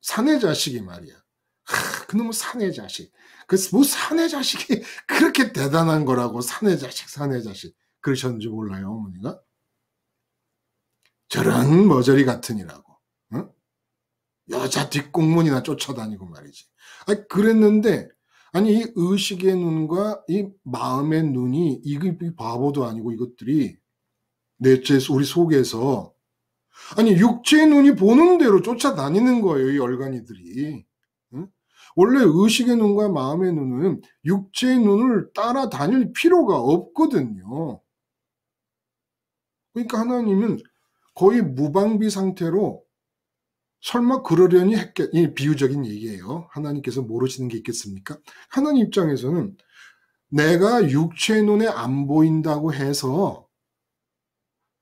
사내 자식이 말이야. 그놈의 사내 자식. 뭐 사내 자식이 그렇게 대단한 거라고 사내 자식 그러셨는지 몰라요 어머니가. 저런 머저리 같으니라고. 여자 뒷공문이나 쫓아다니고 말이지. 아니 그랬는데 아니 이 의식의 눈과 이 마음의 눈이 이 바보도 아니고 이것들이 넷째 우리 속에서 아니 육체의 눈이 보는 대로 쫓아다니는 거예요. 이 얼간이들이. 원래 의식의 눈과 마음의 눈은 육체의 눈을 따라다닐 필요가 없거든요. 그러니까 하나님은 거의 무방비 상태로 설마 그러려니 이 비유적인 얘기예요. 하나님께서 모르시는 게 있겠습니까? 하나님 입장에서는 내가 육체의 눈에 안 보인다고 해서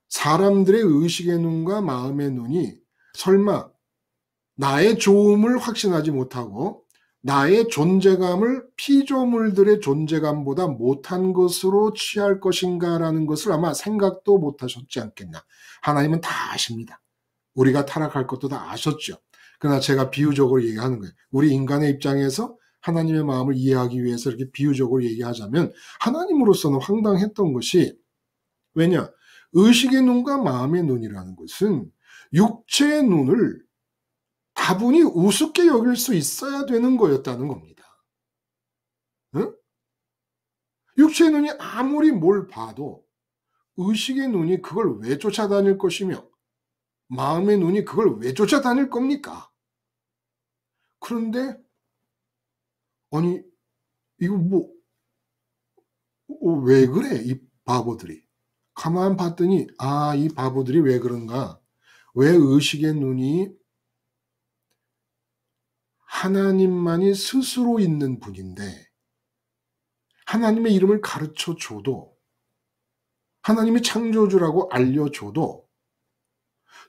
사람들의 의식의 눈과 마음의 눈이 설마 나의 좋음을 확신하지 못하고 나의 존재감을 피조물들의 존재감보다 못한 것으로 취할 것인가라는 것을 아마 생각도 못하셨지 않겠나. 하나님은 다 아십니다. 우리가 타락할 것도 다 아셨죠. 그러나 제가 비유적으로 얘기하는 거예요. 우리 인간의 입장에서 하나님의 마음을 이해하기 위해서 이렇게 비유적으로 얘기하자면 하나님으로서는 황당했던 것이 왜냐? 의식의 눈과 마음의 눈이라는 것은 육체의 눈을 다분히 우습게 여길 수 있어야 되는 거였다는 겁니다. 응? 육체의 눈이 아무리 뭘 봐도 의식의 눈이 그걸 왜 쫓아다닐 것이며 마음의 눈이 그걸 왜 쫓아다닐 겁니까? 그런데 아니 이거 왜 그래 이 바보들이 가만 봤더니 이 바보들이 왜 그런가? 왜 의식의 눈이 하나님만이 스스로 있는 분인데 하나님의 이름을 가르쳐 줘도 하나님이 창조주라고 알려줘도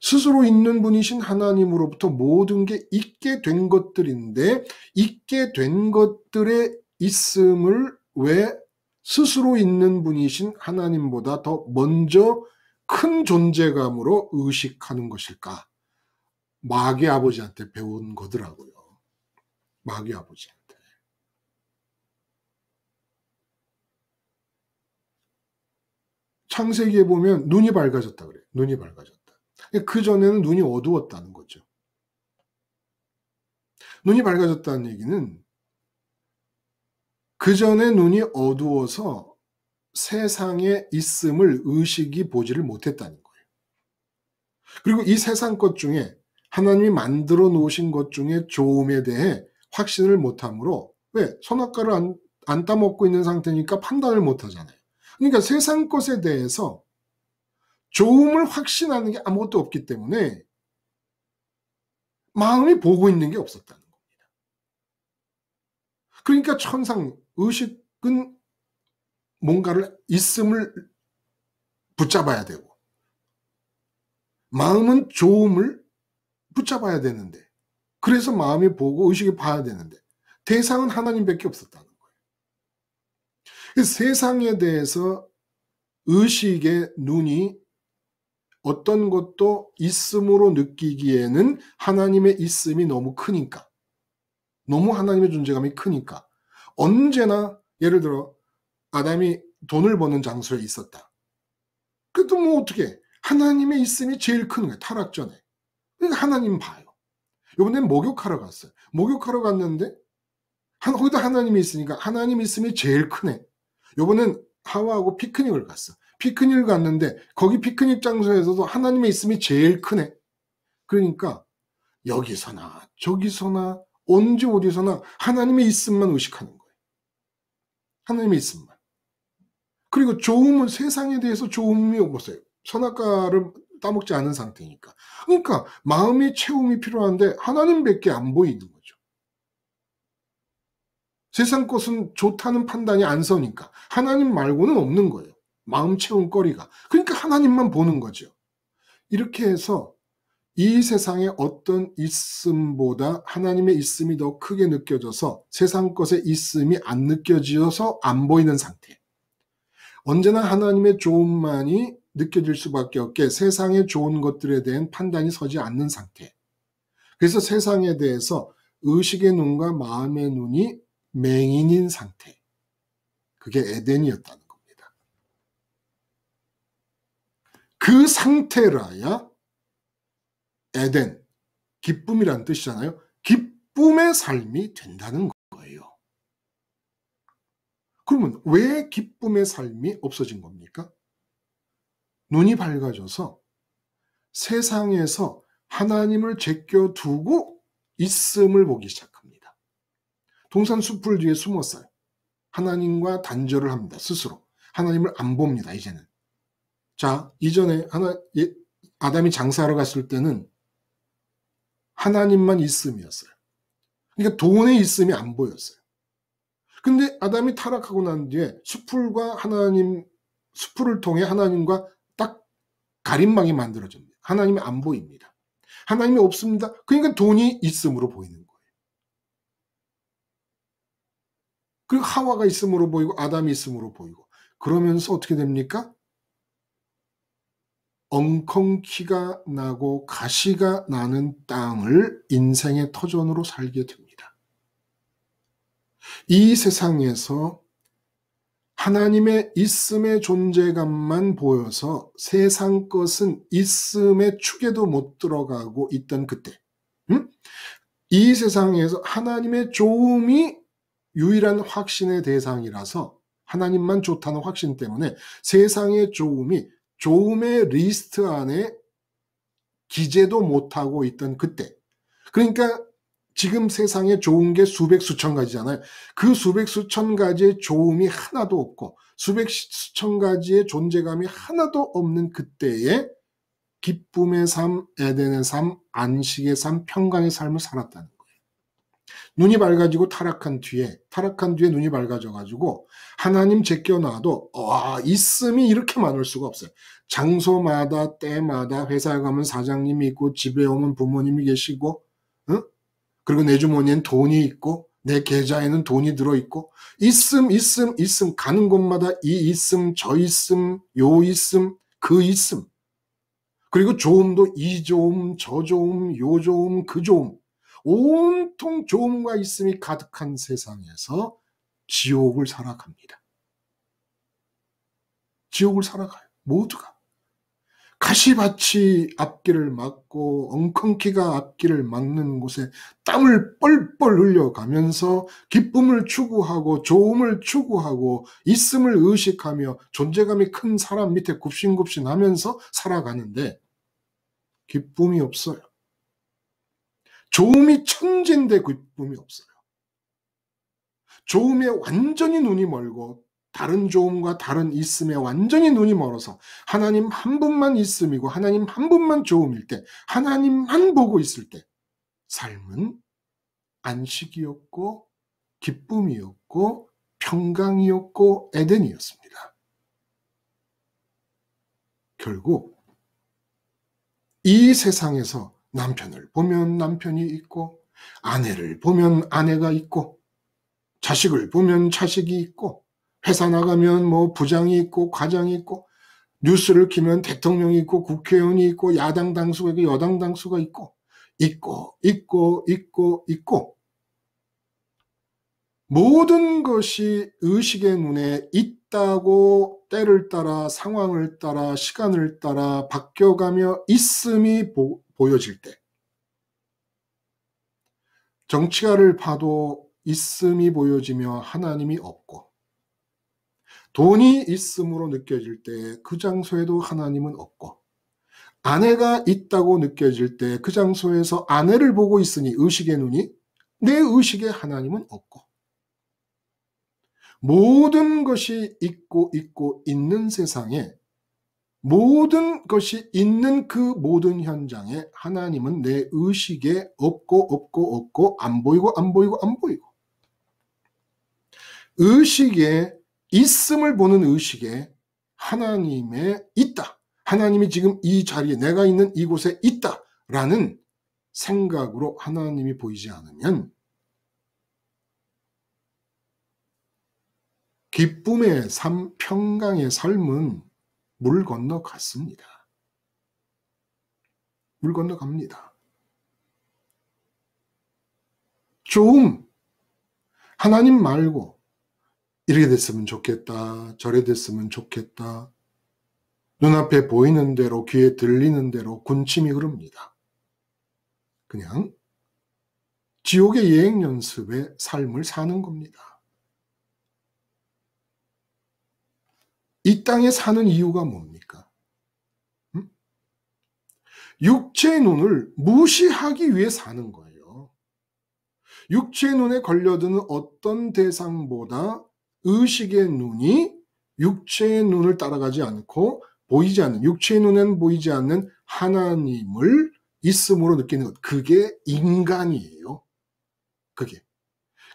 스스로 있는 분이신 하나님으로부터 모든 게 있게 된 것들인데 있게 된 것들의 있음을 왜 스스로 있는 분이신 하나님보다 더 먼저 큰 존재감으로 의식하는 것일까? 마귀 아버지한테 배운 거더라고요. 마귀 아버지한테. 창세기에 보면 눈이 밝아졌다 그래요. 눈이 밝아졌다. 그전에는 눈이 어두웠다는 거죠. 눈이 밝아졌다는 얘기는 그전에 눈이 어두워서 세상에 있음을 의식이 보지를 못했다는 거예요. 그리고 이 세상 것 중에 하나님이 만들어 놓으신 것 중에 좋음에 대해 확신을 못하므로 왜? 선악과를 안 따먹고 있는 상태니까 판단을 못하잖아요. 그러니까 세상 것에 대해서 좋음을 확신하는 게 아무것도 없기 때문에 마음이 보고 있는 게 없었다는 겁니다. 그러니까 천상 의식은 뭔가를 있음을 붙잡아야 되고 마음은 좋음을 붙잡아야 되는데 그래서 마음이 보고 의식이 봐야 되는데 대상은 하나님밖에 없었다는 거예요. 세상에 대해서 의식의 눈이 어떤 것도 있음으로 느끼기에는 하나님의 있음이 너무 크니까 너무 하나님의 존재감이 크니까 언제나 예를 들어 아담이 돈을 버는 장소에 있었다. 그래도 뭐 어떻게 하나님의 있음이 제일 큰 거예요. 타락 전에. 그러니까 하나님 봐요. 이번엔 목욕하러 갔어요. 목욕하러 갔는데 거기도 하나님이 있으니까 하나님 있음이 제일 크네. 이번엔 하와하고 피크닉을 갔어. 피크닉을 갔는데 거기 피크닉 장소에서도 하나님의 있음이 제일 크네. 그러니까 여기서나 저기서나 언제 어디서나 하나님의 있음만 의식하는 거예요. 하나님의 있음만. 그리고 좋음은 세상에 대해서 좋음이 없어요. 선악과를 따먹지 않은 상태니까. 그러니까 마음의 채움이 필요한데 하나님밖에 안 보이는 거죠. 세상 것은 좋다는 판단이 안 서니까 하나님 말고는 없는 거예요. 마음 채운 거리가. 그러니까 하나님만 보는 거죠. 이렇게 해서 이 세상의 어떤 있음보다 하나님의 있음이 더 크게 느껴져서 세상 것의 있음이 안 느껴져서 안 보이는 상태. 언제나 하나님의 좋음만이 느껴질 수밖에 없게 세상의 좋은 것들에 대한 판단이 서지 않는 상태. 그래서 세상에 대해서 의식의 눈과 마음의 눈이 맹인인 상태. 그게 에덴이었다는 겁니다. 그 상태라야 에덴, 기쁨이라는 뜻이잖아요. 기쁨의 삶이 된다는 거예요. 그러면 왜 기쁨의 삶이 없어진 겁니까? 눈이 밝아져서 세상에서 하나님을 제껴두고 있음을 보기 시작합니다. 동산 숲을 뒤에 숨었어요. 하나님과 단절을 합니다. 스스로. 하나님을 안 봅니다. 이제는. 자, 이전에 아담이 장사하러 갔을 때는 하나님만 있음이었어요. 그러니까 돈의 있음이 안 보였어요. 근데 아담이 타락하고 난 뒤에 수풀을 통해 하나님과 딱 가림막이 만들어집니다. 하나님이 안 보입니다. 하나님이 없습니다. 그러니까 돈이 있음으로 보이는 거예요. 그리고 하와가 있음으로 보이고 아담이 있음으로 보이고 그러면서 어떻게 됩니까? 엉겅퀴가 나고 가시가 나는 땅을 인생의 터전으로 살게 됩니다. 이 세상에서 하나님의 있음의 존재감만 보여서 세상 것은 있음의 축에도 못 들어가고 있던 그때, 이 세상에서 하나님의 좋음이 유일한 확신의 대상이라서 하나님만 좋다는 확신 때문에 세상의 좋음이 좋음의 리스트 안에 기재도 못하고 있던 그때, 그러니까 지금 세상에 좋은 게 수백 수천 가지잖아요. 그 수백 수천 가지의 좋음이 하나도 없고 수백 수천 가지의 존재감이 하나도 없는 그때에 기쁨의 삶, 에덴의 삶, 안식의 삶, 평강의 삶을 살았다는 거예요. 눈이 밝아지고 타락한 뒤에 눈이 밝아져가지고 하나님 제껴놔도 있음이 이렇게 많을 수가 없어요. 장소마다 때마다 회사에 가면 사장님이 있고 집에 오면 부모님이 계시고, 그리고 내 주머니엔 돈이 있고 내 계좌에는 돈이 들어있고, 있음 가는 곳마다 이 있음 저 있음 요 있음 그 있음, 그리고 좋음도 이 좋음 저 좋음 요 좋음 그 좋음, 온통 좋음과 있음이 가득한 세상에서 지옥을 살아갑니다. 지옥을 살아가요. 모두가. 가시밭이 앞길을 막고 엉겅퀴가 앞길을 막는 곳에 땀을 뻘뻘 흘려가면서 기쁨을 추구하고 좋음을 추구하고 있음을 의식하며 존재감이 큰 사람 밑에 굽신굽신하면서 살아가는데 기쁨이 없어요. 좋음이 천진데 기쁨이 없어요. 좋음에 완전히 눈이 멀고 다른 좋음과 다른 있음에 완전히 눈이 멀어서 하나님 한 분만 있음이고 하나님 한 분만 좋음일 때, 하나님만 보고 있을 때 삶은 안식이었고 기쁨이었고 평강이었고 에덴이었습니다. 결국 이 세상에서 남편을 보면 남편이 있고 아내를 보면 아내가 있고 자식을 보면 자식이 있고 회사 나가면 뭐 부장이 있고 과장이 있고 뉴스를 키면 대통령이 있고 국회의원이 있고 야당 당수가 있고 여당 당수가 있고 모든 것이 의식의 눈에 있다고 때를 따라 상황을 따라 시간을 따라 바뀌어가며 있음이 보여질 때, 정치가를 봐도 있음이 보여지며 하나님이 없고, 돈이 있음으로 느껴질 때 그 장소에도 하나님은 없고, 아내가 있다고 느껴질 때 그 장소에서 아내를 보고 있으니 의식의 눈이, 내 의식에 하나님은 없고, 모든 것이 있고 있는 세상에 모든 것이 있는 그 모든 현장에 하나님은 내 의식에 없고 안 보이고 의식에 있음을 보는 의식에 하나님에 있다. 하나님이 지금 이 자리에 내가 있는 이곳에 있다라는 생각으로 하나님이 보이지 않으면 기쁨의 삶, 평강의 삶은 물 건너갔습니다. 물 건너갑니다. 좋음, 하나님 말고 이렇게 됐으면 좋겠다, 저래 됐으면 좋겠다, 눈앞에 보이는 대로 귀에 들리는 대로 군침이 흐릅니다. 그냥 지옥의 예행 연습의 삶을 사는 겁니다. 이 땅에 사는 이유가 뭡니까? 육체의 눈을 무시하기 위해 사는 거예요. 육체의 눈에 걸려드는 어떤 대상보다 의식의 눈이 육체의 눈을 따라가지 않고 보이지 않는, 육체의 눈에는 보이지 않는 하나님을 있음으로 느끼는 것, 그게 인간이에요.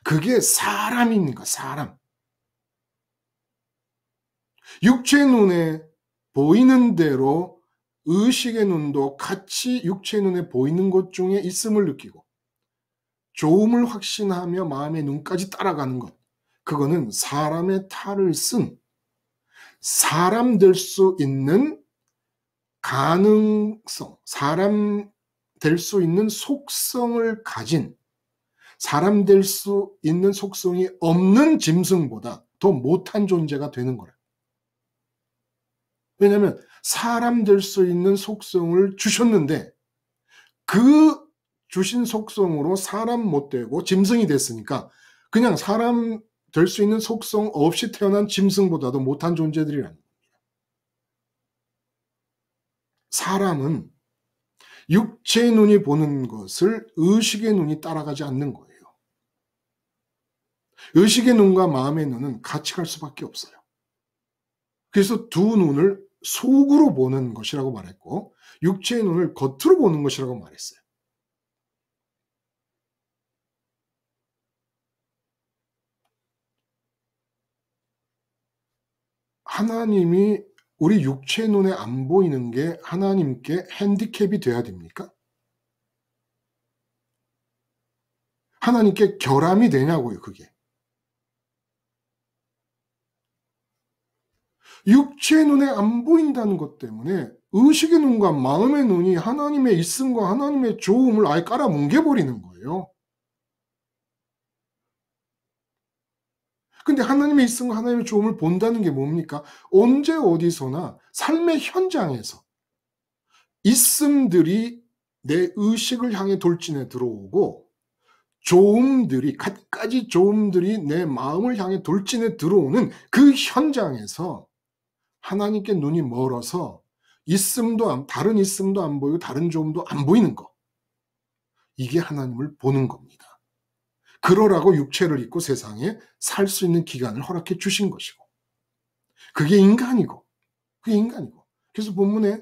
그게 사람입니까? 사람. 육체의 눈에 보이는 대로 의식의 눈도 같이 육체의 눈에 보이는 것 중에 있음을 느끼고 좋음을 확신하며 마음의 눈까지 따라가는 것, 그거는 사람의 탈을 쓴 사람 될 수 있는 가능성, 사람 될 수 있는 속성을 가진, 사람 될 수 있는 속성이 없는 짐승보다 더 못한 존재가 되는 거라. 왜냐하면 사람 될 수 있는 속성을 주셨는데 그 주신 속성으로 사람 못 되고 짐승이 됐으니까 그냥 사람 될 수 있는 속성 없이 태어난 짐승보다도 못한 존재들이라는 겁니다. 사람은 육체의 눈이 보는 것을 의식의 눈이 따라가지 않는 거예요. 의식의 눈과 마음의 눈은 같이 갈 수밖에 없어요. 그래서 두 눈을 속으로 보는 것이라고 말했고 육체의 눈을 겉으로 보는 것이라고 말했어요. 하나님이 우리 육체의 눈에 안 보이는 게 하나님께 핸디캡이 돼야 됩니까? 하나님께 결함이 되냐고요, 그게. 육체의 눈에 안 보인다는 것 때문에 의식의 눈과 마음의 눈이 하나님의 있음과 하나님의 좋음을 아예 깔아뭉개버리는 거예요. 근데 하나님의 있음과 하나님의 좋음을 본다는 게 뭡니까? 언제 어디서나 삶의 현장에서 있음들이 내 의식을 향해 돌진해 들어오고 좋음들이, 갖가지 좋음들이 내 마음을 향해 돌진해 들어오는 그 현장에서 하나님께 눈이 멀어서 다른 있음도 안 보이고 다른 좋음도 안 보이는 것. 이게 하나님을 보는 겁니다. 그러라고 육체를 입고 세상에 살 수 있는 기간을 허락해 주신 것이고 그게 인간이고 그래서 본문에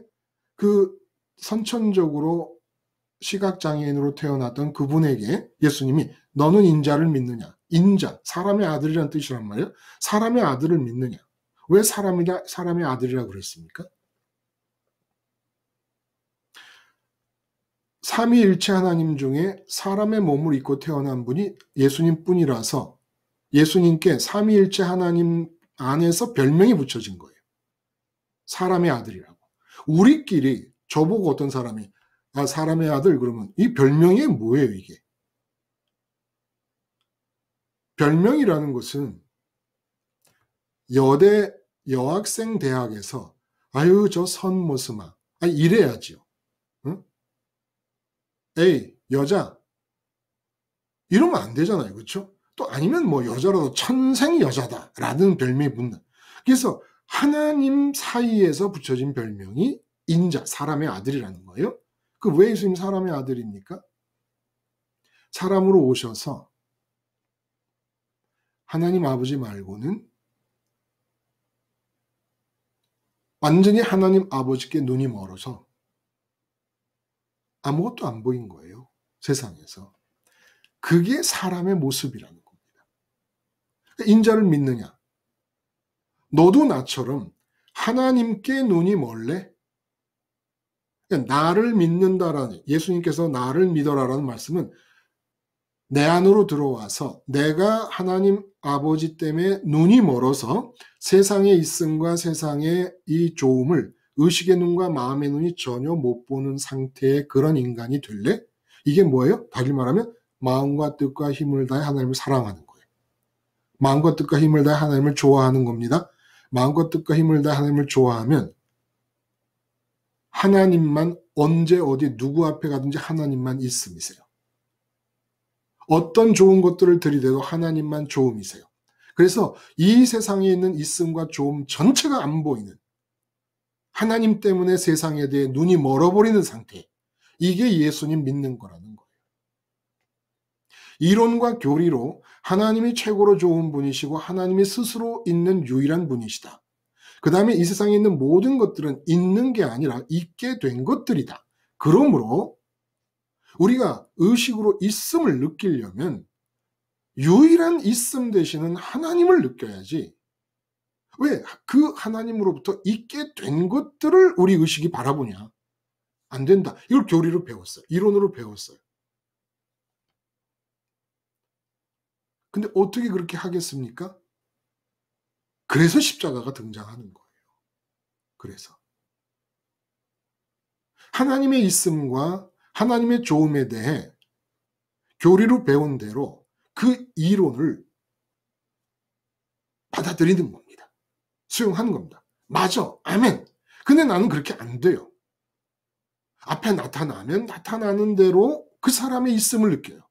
그 선천적으로 시각장애인으로 태어났던 그분에게 예수님이 너는 인자를 믿느냐? 인자, 사람의 아들이라는 뜻이란 말이에요. 사람의 아들을 믿느냐? 왜 사람의 아들이라고 그랬습니까? 삼위일체 하나님 중에 사람의 몸을 입고 태어난 분이 예수님 뿐이라서 예수님께 삼위일체 하나님 안에서 별명이 붙여진 거예요. 사람의 아들이라고. 우리끼리 저보고 어떤 사람이 사람의 아들 그러면 이 별명이 뭐예요 이게? 별명이라는 것은 여학생 대학에서 아유 저 선모스마 이래야지요. 응? 에이 여자 이러면 안 되잖아요. 그렇죠? 또 아니면 뭐 여자라도 천생 여자다라는 별명이 붙는. 그래서 하나님 사이에서 붙여진 별명이 인자, 사람의 아들이라는 거예요. 그 왜 예수님 사람의 아들입니까? 사람으로 오셔서 하나님 아버지 말고는 완전히 하나님 아버지께 눈이 멀어서 아무것도 안 보인 거예요. 세상에서. 그게 사람의 모습이라는 겁니다. 인자를 믿느냐? 너도 나처럼 하나님께 눈이 멀래? 나를 믿는다라는, 예수님께서 나를 믿어라라는 말씀은 내 안으로 들어와서 내가 하나님 아버지 때문에 눈이 멀어서 세상의 있음과 세상의 이 좋음을 의식의 눈과 마음의 눈이 전혀 못 보는 상태의 그런 인간이 될래? 이게 뭐예요? 다시 말하면 마음과 뜻과 힘을 다해 하나님을 사랑하는 거예요. 마음과 뜻과 힘을 다해 하나님을 좋아하는 겁니다. 마음과 뜻과 힘을 다해 하나님을 좋아하면 하나님만 언제 어디 누구 앞에 가든지 하나님만 있음이세요. 어떤 좋은 것들을 들이대도 하나님만 좋음이세요. 그래서 이 세상에 있는 있음과 좋음 전체가 안 보이는 하나님 때문에 세상에 대해 눈이 멀어버리는 상태. 이게 예수님 믿는 거라는 거예요. 이론과 교리로 하나님이 최고로 좋은 분이시고 하나님이 스스로 있는 유일한 분이시다. 그 다음에 이 세상에 있는 모든 것들은 있는 게 아니라 있게 된 것들이다. 그러므로 우리가 의식으로 있음을 느끼려면 유일한 있음 되시는 하나님을 느껴야지. 왜? 그 하나님으로부터 있게 된 것들을 우리 의식이 바라보냐? 안 된다. 이걸 교리로 배웠어요. 이론으로 배웠어요. 근데 어떻게 그렇게 하겠습니까? 그래서 십자가가 등장하는 거예요. 그래서. 하나님의 있음과 하나님의 조음에 대해 교리로 배운 대로 그 이론을 받아들이는 겁니다. 수용하는 겁니다. 맞아. 아멘. 근데 나는 그렇게 안 돼요. 앞에 나타나면 나타나는 대로 그 사람의 있음을 느껴요.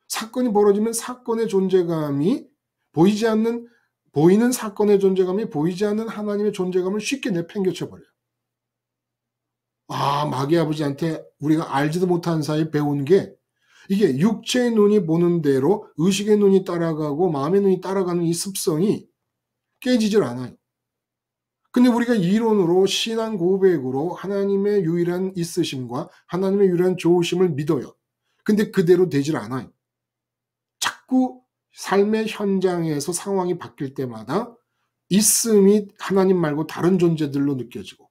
사건이 벌어지면 사건의 존재감이 보이는 사건의 존재감이 보이지 않는 하나님의 존재감을 쉽게 내팽개쳐 버려요. 마귀 아버지한테 우리가 알지도 못한 사이에 배운 게 이게 육체의 눈이 보는 대로 의식의 눈이 따라가고 마음의 눈이 따라가는 이 습성이 깨지질 않아요. 근데 우리가 이론으로 신앙 고백으로 하나님의 유일한 있으심과 하나님의 유일한 좋으심을 믿어요. 근데 그대로 되질 않아요. 자꾸 삶의 현장에서 상황이 바뀔 때마다 있음이 하나님 말고 다른 존재들로 느껴지고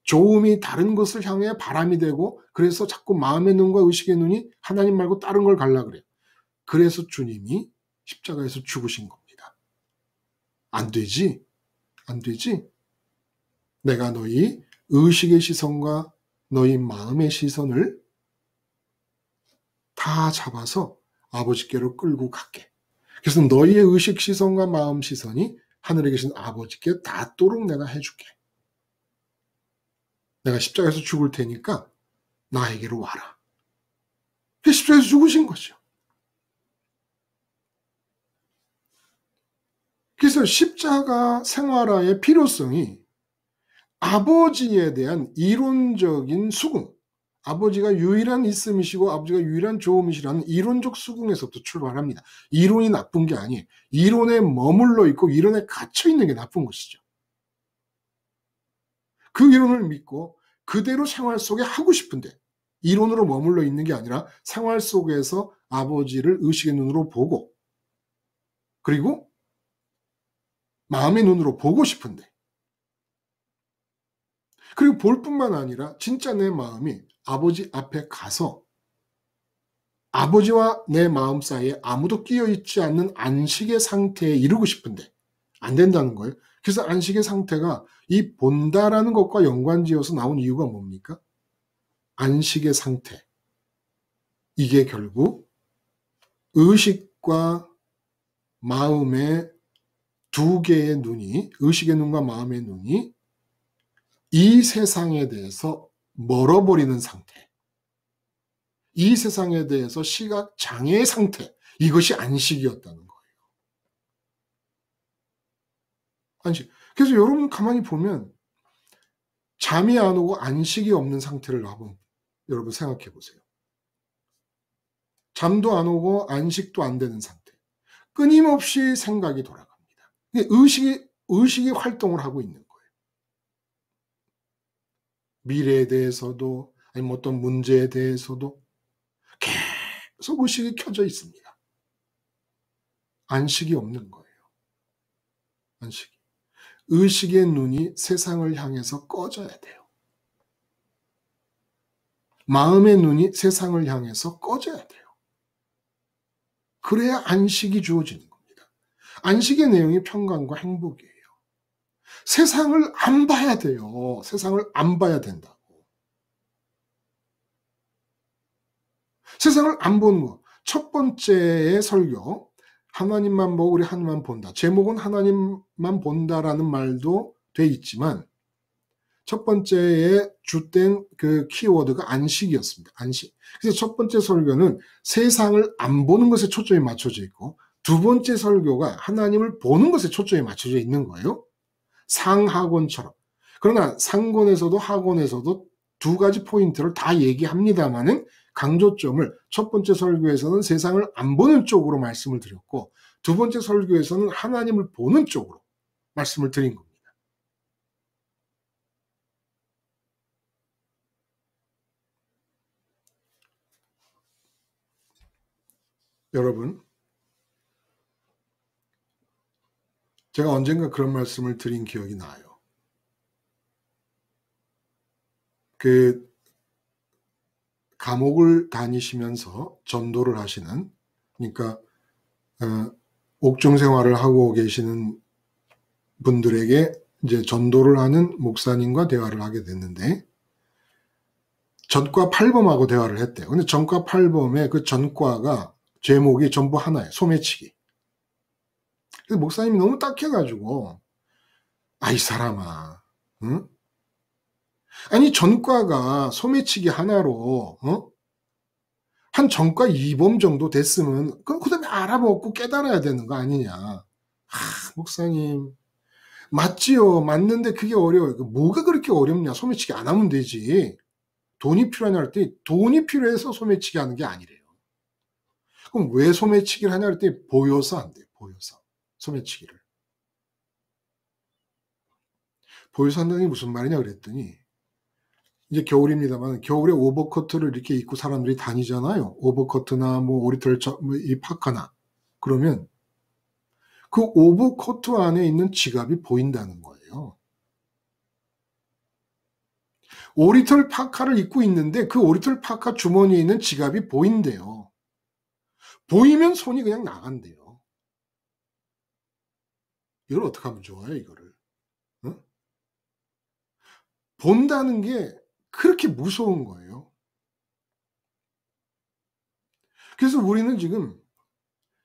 좋음이 다른 것을 향해 바람이 되고 그래서 자꾸 마음의 눈과 의식의 눈이 하나님 말고 다른 걸 갈라 그래요. 그래서 주님이 십자가에서 죽으신 겁니다. 안 되지? 안 되지? 내가 너희 의식의 시선과 너희 마음의 시선을 다 잡아서 아버지께로 끌고 갈게. 그래서 너희의 의식 시선과 마음 시선이 하늘에 계신 아버지께 닿도록 내가 해줄게. 내가 십자가에서 죽을 테니까 나에게로 와라. 십자가에서 죽으신 거죠. 그래서 십자가 생활화의 필요성이 아버지에 대한 이론적인 수긍, 아버지가 유일한 있음이시고 아버지가 유일한 좋음이시라는 이론적 수긍에서부터 출발합니다. 이론이 나쁜 게 아니에요. 이론에 머물러 있고 이론에 갇혀 있는 게 나쁜 것이죠. 그 이론을 믿고 그대로 생활 속에 하고 싶은데 이론으로 머물러 있는 게 아니라 생활 속에서 아버지를 의식의 눈으로 보고 그리고 마음의 눈으로 보고 싶은데 그리고 볼 뿐만 아니라 진짜 내 마음이 아버지 앞에 가서 아버지와 내 마음 사이에 아무도 끼어 있지 않는 안식의 상태에 이르고 싶은데 안 된다는 거예요. 그래서 안식의 상태가 이 본다라는 것과 연관지어서 나온 이유가 뭡니까? 안식의 상태. 이게 결국 의식과 마음의 두 개의 눈이, 의식의 눈과 마음의 눈이 이 세상에 대해서 멀어버리는 상태. 이 세상에 대해서 시각 장애의 상태. 이것이 안식이었다는 거예요. 안식. 그래서 여러분 가만히 보면 잠이 안 오고 안식이 없는 상태를 한번 여러분 생각해 보세요. 잠도 안 오고 안식도 안 되는 상태. 끊임없이 생각이 돌아갑니다. 의식이 활동을 하고 있는 거예요. 미래에 대해서도 아니면 어떤 문제에 대해서도 계속 의식이 켜져 있습니다. 안식이 없는 거예요. 안식이. 의식의 눈이 세상을 향해서 꺼져야 돼요. 마음의 눈이 세상을 향해서 꺼져야 돼요. 그래야 안식이 주어지는 겁니다. 안식의 내용이 평강과 행복이에요. 세상을 안 봐야 돼요. 세상을 안 봐야 된다고. 세상을 안 보는 거. 첫 번째의 설교, 하나님만 보고 우리 하나님만 본다. 제목은 하나님만 본다라는 말도 돼 있지만 첫 번째에 주된 그 키워드가 안식이었습니다. 안식. 그래서 첫 번째 설교는 세상을 안 보는 것에 초점이 맞춰져 있고 두 번째 설교가 하나님을 보는 것에 초점이 맞춰져 있는 거예요. 상하권처럼. 그러나 상권에서도 하권에서도 두 가지 포인트를 다 얘기합니다만은 강조점을 첫 번째 설교에서는 세상을 안 보는 쪽으로 말씀을 드렸고 두 번째 설교에서는 하나님을 보는 쪽으로 말씀을 드린 겁니다. 여러분, 제가 언젠가 그런 말씀을 드린 기억이 나요. 그 감옥을 다니시면서 전도를 하시는, 그러니까 옥중 생활을 하고 계시는 분들에게 이제 전도를 하는 목사님과 대화를 하게 됐는데 전과 8범하고 대화를 했대요. 근데 전과 8범의 그 전과가 제목이 전부 하나예요. 소매치기. 그래서 목사님이 너무 딱해가지고 이 사람아, 응? 아니 전과가 소매치기 하나로 한 전과 2범 정도 됐으면 그다음에 알아먹고 깨달아야 되는 거 아니냐. 목사님 맞지요. 맞는데 그게 어려워요. 뭐가 그렇게 어렵냐. 소매치기 안 하면 되지. 돈이 필요하냐 할 때 돈이 필요해서 소매치기 하는 게 아니래요. 그럼 왜 소매치기를 하냐 할 때 보여서 안 돼요. 보여서. 소매치기를. 보여서 한다는 게 무슨 말이냐 그랬더니 이제 겨울입니다만 겨울에 오버코트를 이렇게 입고 사람들이 다니잖아요. 오버코트나 뭐 오리털 이 파카나. 그러면 그 오버코트 안에 있는 지갑이 보인다는 거예요. 오리털 파카를 입고 있는데 그 오리털 파카 주머니에 있는 지갑이 보인대요. 보이면 손이 그냥 나간대요. 이걸 어떻게 하면 좋아요, 이거를? 응? 본다는 게 그렇게 무서운 거예요. 그래서 우리는 지금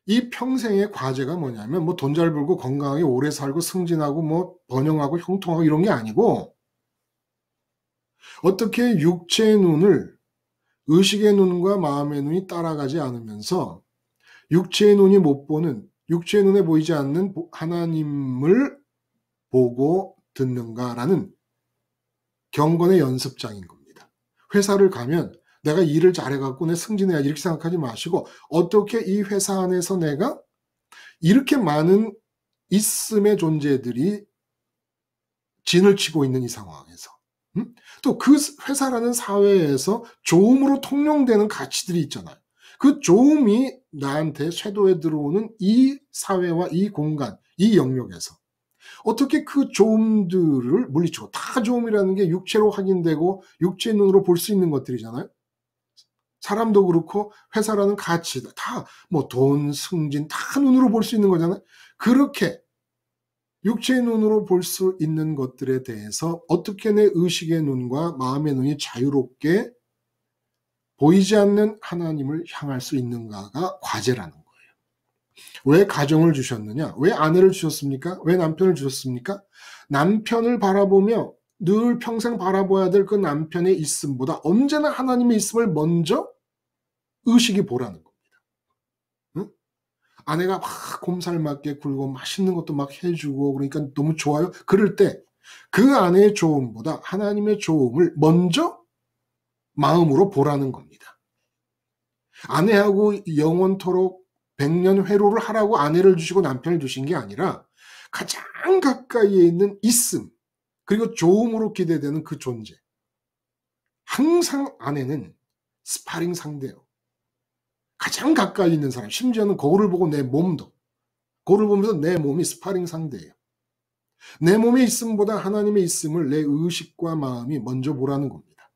이 평생의 과제가 뭐냐면 뭐 돈 잘 벌고 건강하게 오래 살고 승진하고 뭐 번영하고 형통하고 이런 게 아니고 어떻게 육체의 눈을 의식의 눈과 마음의 눈이 따라가지 않으면서 육체의 눈이 못 보는 육체의 눈에 보이지 않는 하나님을 보고 듣는가라는 경건의 연습장인 겁니다. 회사를 가면 내가 일을 잘해갖고 내 승진해야지 이렇게 생각하지 마시고 어떻게 이 회사 안에서 내가 이렇게 많은 있음의 존재들이 진을 치고 있는 이 상황에서 또 그 회사라는 사회에서 조음으로 통용되는 가치들이 있잖아요. 그 조음이 나한테 쇄도에 들어오는 이 사회와 이 공간, 이 영역에서 어떻게 그 조음들을 물리치고 다 조음이라는 게 육체로 확인되고 육체 눈으로 볼 수 있는 것들이잖아요. 사람도 그렇고 회사라는 가치 다 뭐 돈, 승진 다 눈으로 볼 수 있는 거잖아요. 그렇게 육체의 눈으로 볼 수 있는 것들에 대해서 어떻게 내 의식의 눈과 마음의 눈이 자유롭게 보이지 않는 하나님을 향할 수 있는가가 과제라는 거예요. 왜 가정을 주셨느냐? 왜 아내를 주셨습니까? 왜 남편을 주셨습니까? 남편을 바라보며 늘 평생 바라봐야 될 그 남편의 있음보다 언제나 하나님의 있음을 먼저 의식이 보라는 겁니다. 응? 아내가 막 곰살맞게 굴고 맛있는 것도 막 해주고 그러니까 너무 좋아요. 그럴 때 그 아내의 좋음보다 하나님의 좋음을 먼저 마음으로 보라는 겁니다. 아내하고 영원토록 백년 회로를 하라고 아내를 주시고 남편을 주신 게 아니라 가장 가까이에 있는 있음 그리고 좋음으로 기대되는 그 존재. 항상 아내는 스파링 상대요. 가장 가까이 있는 사람, 심지어는 거울을 보고 내 몸도 거울을 보면서 내 몸이 스파링 상대예요. 내 몸의 있음보다 하나님의 있음을 내 의식과 마음이 먼저 보라는 겁니다.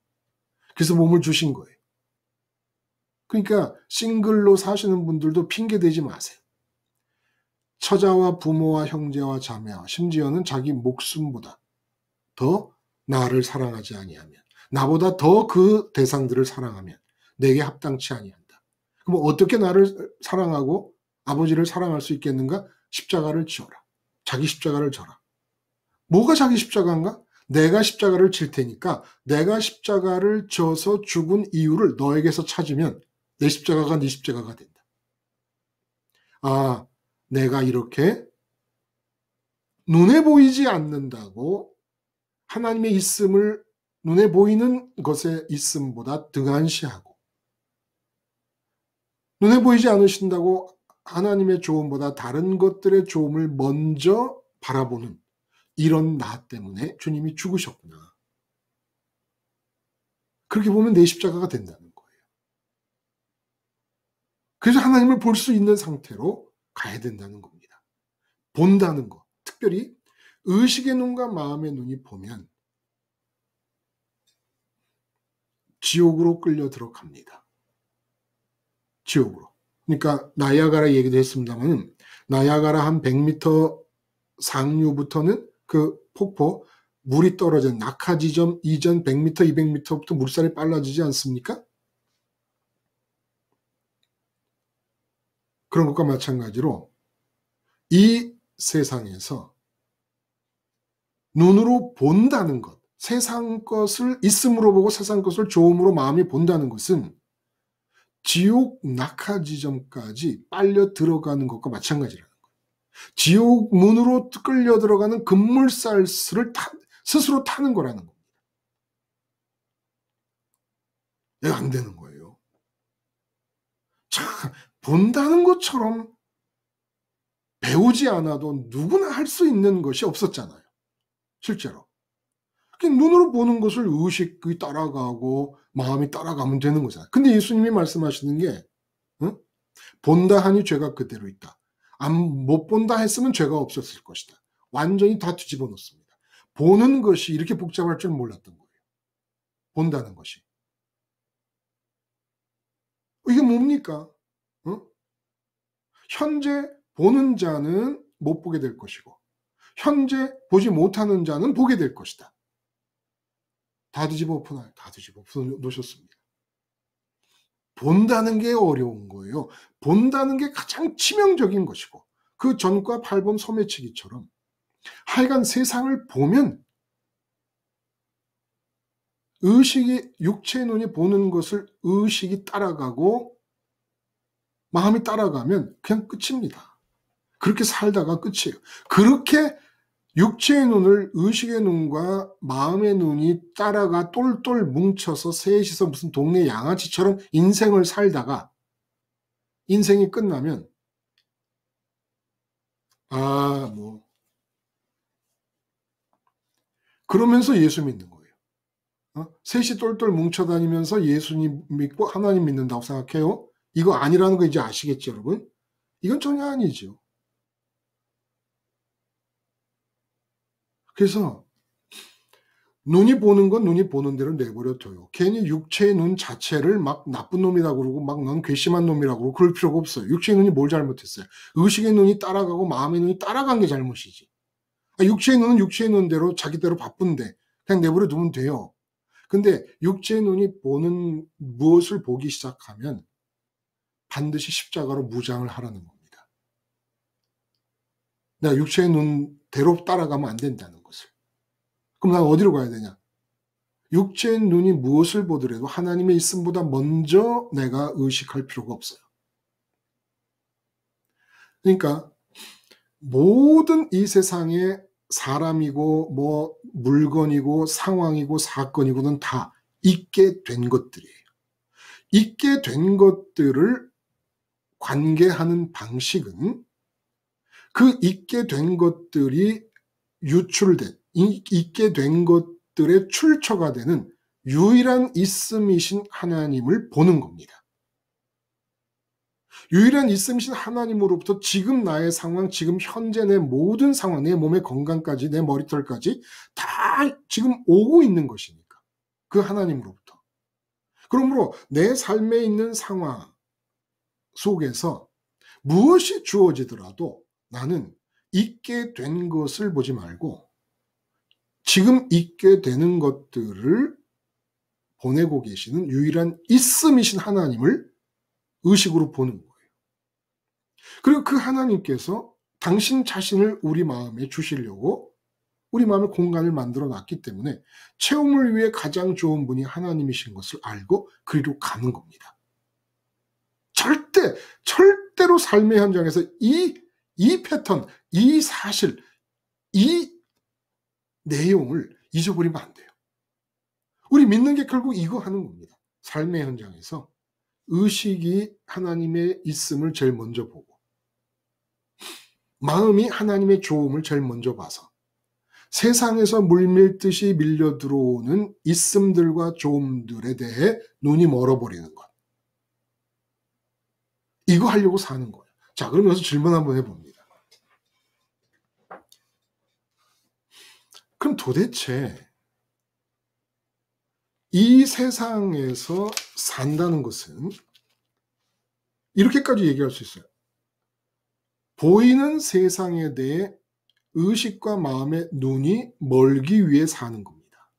그래서 몸을 주신 거예요. 그러니까 싱글로 사시는 분들도 핑계대지 마세요. 처자와 부모와 형제와 자매와 심지어는 자기 목숨보다 더 나를 사랑하지 아니하면 나보다 더 그 대상들을 사랑하면 내게 합당치 아니한다. 그럼 어떻게 나를 사랑하고 아버지를 사랑할 수 있겠는가? 십자가를 지어라. 자기 십자가를 져라. 뭐가 자기 십자가인가? 내가 십자가를 질 테니까 내가 십자가를 져서 죽은 이유를 너에게서 찾으면 내 십자가가 네 십자가가 된다. 아, 내가 이렇게 눈에 보이지 않는다고 하나님의 있음을 눈에 보이는 것의 있음보다 등한시하고 눈에 보이지 않으신다고 하나님의 조음보다 다른 것들의 조음을 먼저 바라보는 이런 나 때문에 주님이 죽으셨구나. 그렇게 보면 내 십자가가 된다는 거예요. 그래서 하나님을 볼 수 있는 상태로 가야 된다는 겁니다. 본다는 것. 특별히 의식의 눈과 마음의 눈이 보면 지옥으로 끌려 들어갑니다. 지옥으로. 그러니까 나야가라 얘기도 했습니다만 나야가라 한 100m 상류부터는 그 폭포 물이 떨어진 낙하 지점 이전 100m, 200m부터 물살이 빨라지지 않습니까? 그런 것과 마찬가지로 이 세상에서 눈으로 본다는 것, 세상 것을 있음으로 보고 세상 것을 좋음으로 마음이 본다는 것은 지옥 낙하 지점까지 빨려 들어가는 것과 마찬가지라는 거예요. 지옥 문으로 끌려 들어가는 급물살을 스스로 타는 거라는 겁니다. 이거 안 되는 거예요. 참, 본다는 것처럼 배우지 않아도 누구나 할 수 있는 것이 없었잖아요. 실제로. 눈으로 보는 것을 의식이 따라가고 마음이 따라가면 되는 거잖아요. 근데 예수님이 말씀하시는 게 본다 하니 죄가 그대로 있다. 못 본다 했으면 죄가 없었을 것이다. 완전히 다 뒤집어 놓습니다. 보는 것이 이렇게 복잡할 줄 몰랐던 거예요. 본다는 것이. 이게 뭡니까? 현재 보는 자는 못 보게 될 것이고 현재 보지 못하는 자는 보게 될 것이다. 다 뒤집어 놓으셨습니다. 본다는 게 어려운 거예요. 본다는 게 가장 치명적인 것이고 그 전과 8번 소매치기처럼 하여간 세상을 보면 의식이 육체의 눈이 보는 것을 의식이 따라가고 마음이 따라가면 그냥 끝입니다. 그렇게 살다가 끝이에요. 그렇게 육체의 눈을 의식의 눈과 마음의 눈이 따라가 똘똘 뭉쳐서 셋이서 무슨 동네 양아치처럼 인생을 살다가 인생이 끝나면 그러면서 예수 믿는 거예요. 셋이 똘똘 뭉쳐다니면서 예수님 믿고 하나님 믿는다고 생각해요? 이거 아니라는 거 이제 아시겠죠, 여러분? 이건 전혀 아니죠. 그래서 눈이 보는 건 눈이 보는 대로 내버려 둬요. 괜히 육체의 눈 자체를 막 나쁜 놈이라고 그러고 막 넌 괘씸한 놈이라고 그러고 그럴 필요가 없어요. 육체의 눈이 뭘 잘못했어요? 의식의 눈이 따라가고 마음의 눈이 따라간 게 잘못이지. 육체의 눈은 육체의 눈대로 자기대로 바쁜데 그냥 내버려 두면 돼요. 근데 육체의 눈이 보는 무엇을 보기 시작하면 반드시 십자가로 무장을 하라는 겁니다. 내가 육체의 눈대로 따라가면 안 된다는 것을. 그럼 난 어디로 가야 되냐? 육체의 눈이 무엇을 보더라도 하나님의 있음보다 먼저 내가 의식할 필요가 없어요. 그러니까 모든 이 세상에 사람이고 뭐 물건이고 상황이고 사건이고는 다 있게 된 것들이에요. 있게 된 것들을 관계하는 방식은 그 있게 된 것들이 유출된, 있게 된 것들의 출처가 되는 유일한 있음이신 하나님을 보는 겁니다. 유일한 있음이신 하나님으로부터 지금 나의 상황, 지금 현재 내 모든 상황, 내 몸의 건강까지, 내 머리털까지 다 지금 오고 있는 것이니까. 그 하나님으로부터. 그러므로 내 삶에 있는 상황 속에서 무엇이 주어지더라도 나는 있게 된 것을 보지 말고 지금 있게 되는 것들을 보내고 계시는 유일한 있음이신 하나님을 의식으로 보는 거예요. 그리고 그 하나님께서 당신 자신을 우리 마음에 주시려고 우리 마음의 공간을 만들어 놨기 때문에 체험을 위해 가장 좋은 분이 하나님이신 것을 알고 그리로 가는 겁니다. 절대로 삶의 현장에서 이 패턴, 이 사실, 이 내용을 잊어버리면 안 돼요. 우리 믿는 게 결국 이거 하는 겁니다. 삶의 현장에서 의식이 하나님의 있음을 제일 먼저 보고 마음이 하나님의 좋음을 제일 먼저 봐서 세상에서 물밀듯이 밀려 들어오는 있음들과 좋음들에 대해 눈이 멀어버리는 것. 이거 하려고 사는 거예요. 자, 그럼 여기서 질문 한번 해봅니다. 그럼 도대체 이 세상에서 산다는 것은 이렇게까지 얘기할 수 있어요. 보이는 세상에 대해 의식과 마음의 눈이 멀기 위해 사는 겁니다.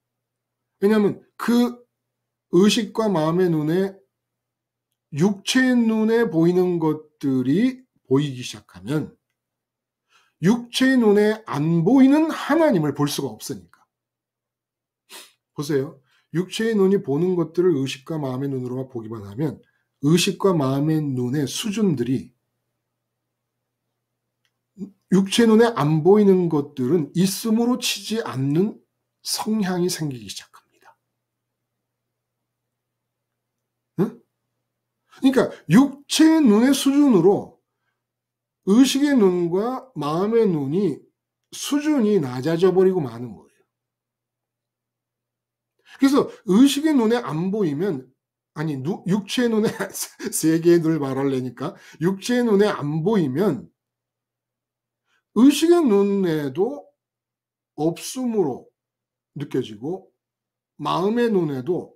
왜냐하면 그 의식과 마음의 눈에 육체의 눈에 보이는 것들이 보이기 시작하면 육체의 눈에 안 보이는 하나님을 볼 수가 없으니까. 보세요. 육체의 눈이 보는 것들을 의식과 마음의 눈으로만 보기만 하면 의식과 마음의 눈의 수준들이 육체 눈에 안 보이는 것들은 있음으로 치지 않는 성향이 생기기 시작합니다. 응? 그러니까 육체의 눈의 수준으로 의식의 눈과 마음의 눈이 수준이 낮아져 버리고 마는 거예요. 그래서 의식의 눈에 안 보이면 아니 육체의 눈에 세 개의 눈을 말하려니까 육체의 눈에 안 보이면 의식의 눈에도 없음으로 느껴지고 마음의 눈에도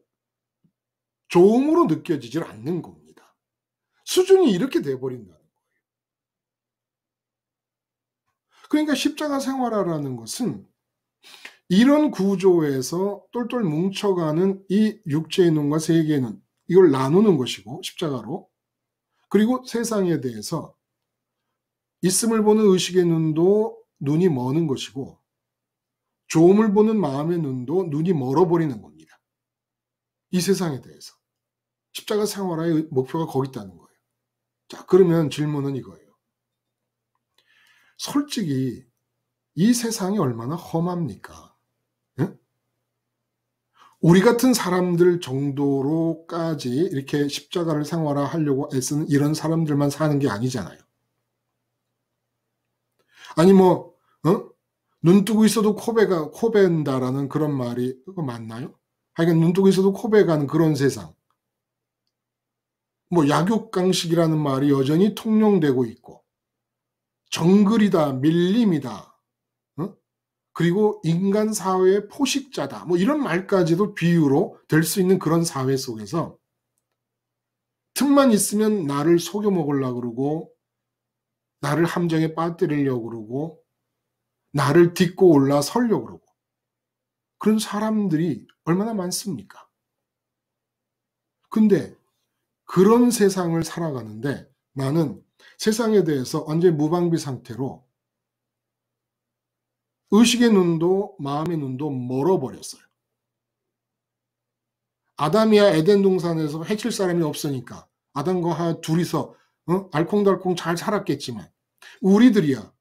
조음으로 느껴지질 않는 겁니다. 수준이 이렇게 돼버린다는 거예요. 그러니까 십자가 생활화라는 것은 이런 구조에서 똘똘 뭉쳐가는 이 육체의 눈과 세계의 눈, 이걸 나누는 것이고 십자가로, 그리고 세상에 대해서 있음을 보는 의식의 눈도 눈이 머는 것이고 조음을 보는 마음의 눈도 눈이 멀어버리는 겁니다. 이 세상에 대해서. 십자가 생활화의 목표가 거기 있다는 거예요. 자, 그러면 질문은 이거예요. 솔직히 이 세상이 얼마나 험합니까? 응? 우리 같은 사람들 정도로까지 이렇게 십자가를 생활화하려고 애쓰는 이런 사람들만 사는 게 아니잖아요. 아니 뭐 눈 뜨고 있어도 코벤다라는 그런 말이 그거 맞나요? 하여간 눈 뜨고 있어도 코베가는 그런 세상. 뭐 약육강식이라는 말이 여전히 통용되고 있고 정글이다, 밀림이다, 그리고 인간 사회의 포식자다, 뭐 이런 말까지도 비유로 될 수 있는 그런 사회 속에서 틈만 있으면 나를 속여 먹으려고 그러고 나를 함정에 빠뜨리려고 그러고 나를 딛고 올라서려고 그러고 그런 사람들이 얼마나 많습니까? 근데 그런 세상을 살아가는데 나는 세상에 대해서 완전히 무방비 상태로 의식의 눈도 마음의 눈도 멀어버렸어요. 아담이야 에덴 동산에서 해칠 사람이 없으니까 아담과 하와 둘이서 알콩달콩 잘 살았겠지만 우리들이야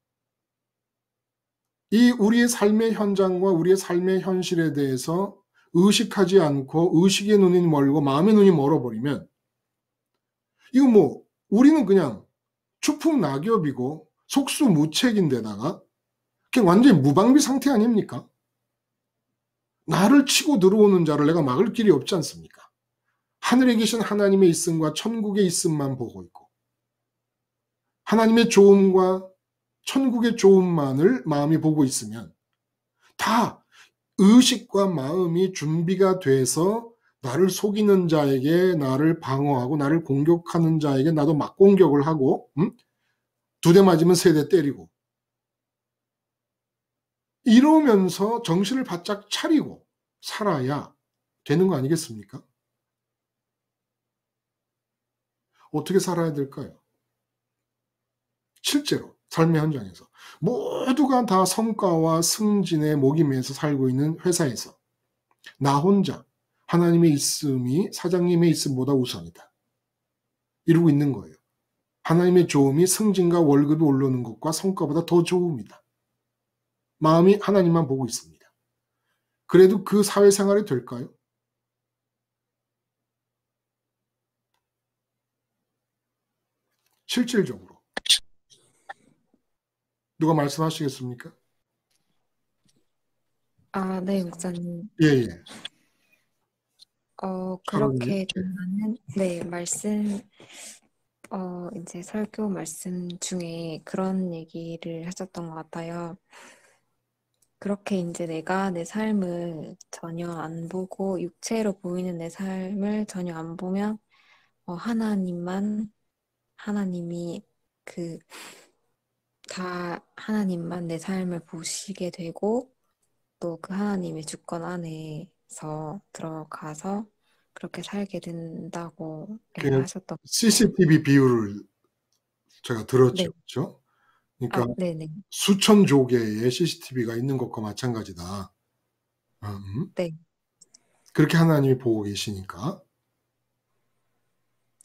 이 우리의 삶의 현장과 우리의 삶의 현실에 대해서 의식하지 않고 의식의 눈이 멀고 마음의 눈이 멀어버리면 이거 뭐 우리는 그냥 추풍낙엽이고 속수무책인데다가 그게 완전히 무방비 상태 아닙니까? 나를 치고 들어오는 자를 내가 막을 길이 없지 않습니까? 하늘에 계신 하나님의 있음과 천국의 있음만 보고 있고 하나님의 좋음과 천국의 좋음만을 마음이 보고 있으면 다 의식과 마음이 준비가 돼서 나를 속이는 자에게 나를 방어하고 나를 공격하는 자에게 나도 막공격을 하고 두 대 맞으면 세 대 때리고 이러면서 정신을 바짝 차리고 살아야 되는 거 아니겠습니까? 어떻게 살아야 될까요? 실제로 삶의 현장에서 모두가 다 성과와 승진에 목이 매서 살고 있는 회사에서 나 혼자 하나님의 있음이 사장님의 있음보다 우선이다. 이러고 있는 거예요. 하나님의 좋음이 승진과 월급이 오르는 것과 성과보다 더 좋습니다. 마음이 하나님만 보고 있습니다. 그래도 그 사회생활이 될까요? 실질적으로. 누가 말씀하시겠습니까? 아, 네, 목사님. 예, 예. 사모님. 그렇게 된다면, 네, 이제 설교 말씀 중에 그런 얘기를 하셨던 것 같아요. 그렇게 이제 내가 내 삶을 전혀 안 보고 육체로 보이는 내 삶을 전혀 안 보면 하나님이 그 다 하나님만 내 삶을 보시게 되고 또 그 하나님의 주권 안에서 들어가서 그렇게 살게 된다고 그 하셨던 것 같아요. CCTV 비율을 제가 들었죠. 네. 그렇죠? 아, 그러니까 네네. 수천 조개의 CCTV가 있는 것과 마찬가지다. 네. 그렇게 하나님이 보고 계시니까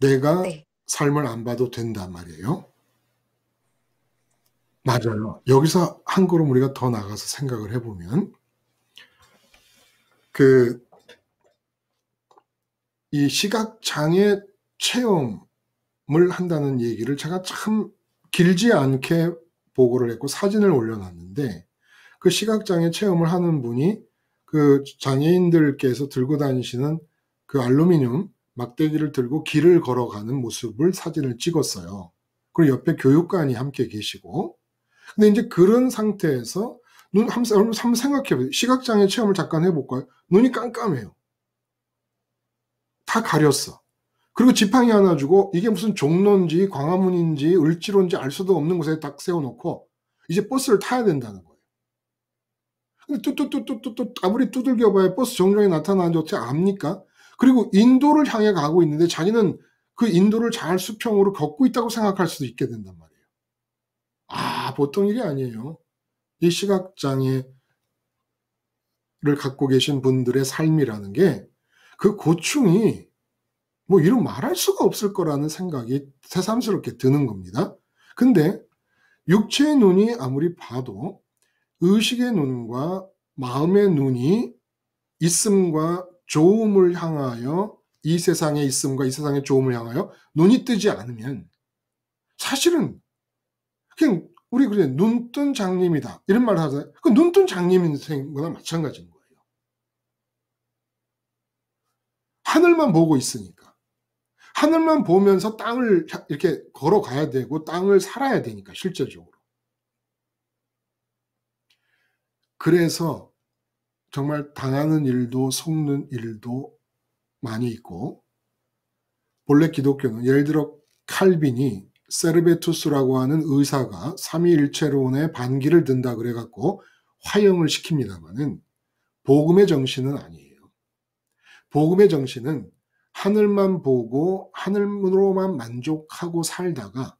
내가 네. 삶을 안 봐도 된단 말이에요. 맞아요. 여기서 한 걸음 우리가 더 나가서 생각을 해보면 이 시각장애 체험을 한다는 얘기를 제가 참 길지 않게 보고를 했고 사진을 올려놨는데 그 시각장애 체험을 하는 분이 그 장애인들께서 들고 다니시는 그 알루미늄 막대기를 들고 길을 걸어가는 모습을 사진을 찍었어요. 그리고 옆에 교육관이 함께 계시고 근데 이제 그런 상태에서 한번 생각해보세요. 시각장애 체험을 잠깐 해볼까요? 눈이 깜깜해요. 다 가렸어. 그리고 지팡이 하나 주고 이게 무슨 종로인지 광화문인지 을지로인지 알 수도 없는 곳에 딱 세워놓고 이제 버스를 타야 된다는 거예요. 근데 뚜뚜뚜뚜뚜 아무리 두들겨봐야 버스 정류장에 나타나는데 어떻게 압니까? 그리고 인도를 향해 가고 있는데 자기는 그 인도를 잘 수평으로 걷고 있다고 생각할 수도 있게 된단 말이에요. 아, 보통 일이 아니에요. 이 시각장애를 갖고 계신 분들의 삶이라는 게 그 고충이 뭐 이루 말할 수가 없을 거라는 생각이 새삼스럽게 드는 겁니다. 근데 육체의 눈이 아무리 봐도 의식의 눈과 마음의 눈이 있음과 좋음을 향하여 이 세상의 있음과 이 세상의 좋음을 향하여 눈이 뜨지 않으면 사실은 그냥 우리 그래 눈뜬 장님이다 이런 말을 하잖아요. 그 눈뜬 장님 인생거나 마찬가지인 거예요. 하늘만 보고 있으니까. 하늘만 보면서 땅을 이렇게 걸어가야 되고 땅을 살아야 되니까 실제적으로. 그래서 정말 당하는 일도 속는 일도 많이 있고 본래 기독교는 예를 들어 칼빈이 세르베투스라고 하는 의사가 삼위일체론의 반기를 든다 그래갖고 화형을 시킵니다마는 복음의 정신은 아니에요. 복음의 정신은 하늘만 보고 하늘로만 만족하고 살다가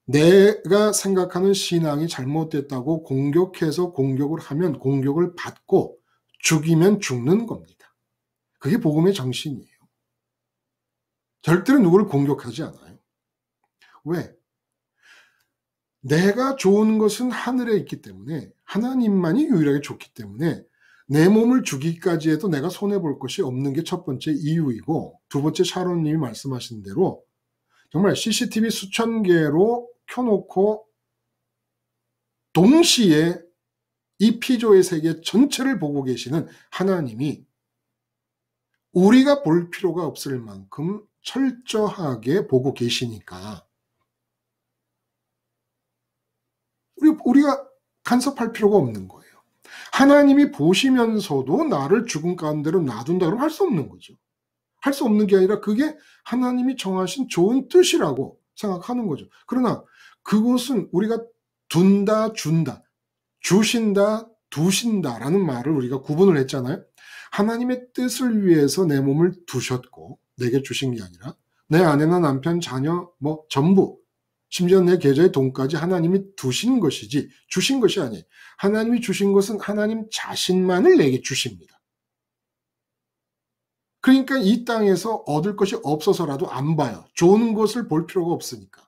내가 생각하는 신앙이 잘못됐다고 공격해서 공격을 하면 공격을 받고 죽이면 죽는 겁니다. 그게 복음의 정신이에요. 절대로 누구를 공격하지 않아요. 왜? 내가 좋은 것은 하늘에 있기 때문에 하나님만이 유일하게 좋기 때문에 내 몸을 주기까지 해도 내가 손해볼 것이 없는 게 첫 번째 이유이고 두 번째 샤론님이 말씀하신 대로 정말 CCTV 수천 개로 켜놓고 동시에 이 피조의 세계 전체를 보고 계시는 하나님이 우리가 볼 필요가 없을 만큼 철저하게 보고 계시니까 우리가 간섭할 필요가 없는 거예요. 하나님이 보시면서도 나를 죽음 가운데로 놔둔다 그러면 할 수 없는 거죠. 할 수 없는 게 아니라 그게 하나님이 정하신 좋은 뜻이라고 생각하는 거죠. 그러나 그것은 우리가 둔다, 준다, 주신다, 두신다라는 말을 우리가 구분을 했잖아요. 하나님의 뜻을 위해서 내 몸을 두셨고 내게 주신 게 아니라 내 아내나 남편, 자녀, 뭐 전부 심지어 내 계좌의 돈까지 하나님이 두신 것이지 주신 것이 아니에요. 하나님이 주신 것은 하나님 자신만을 내게 주십니다. 그러니까 이 땅에서 얻을 것이 없어서라도 안 봐요. 좋은 것을 볼 필요가 없으니까.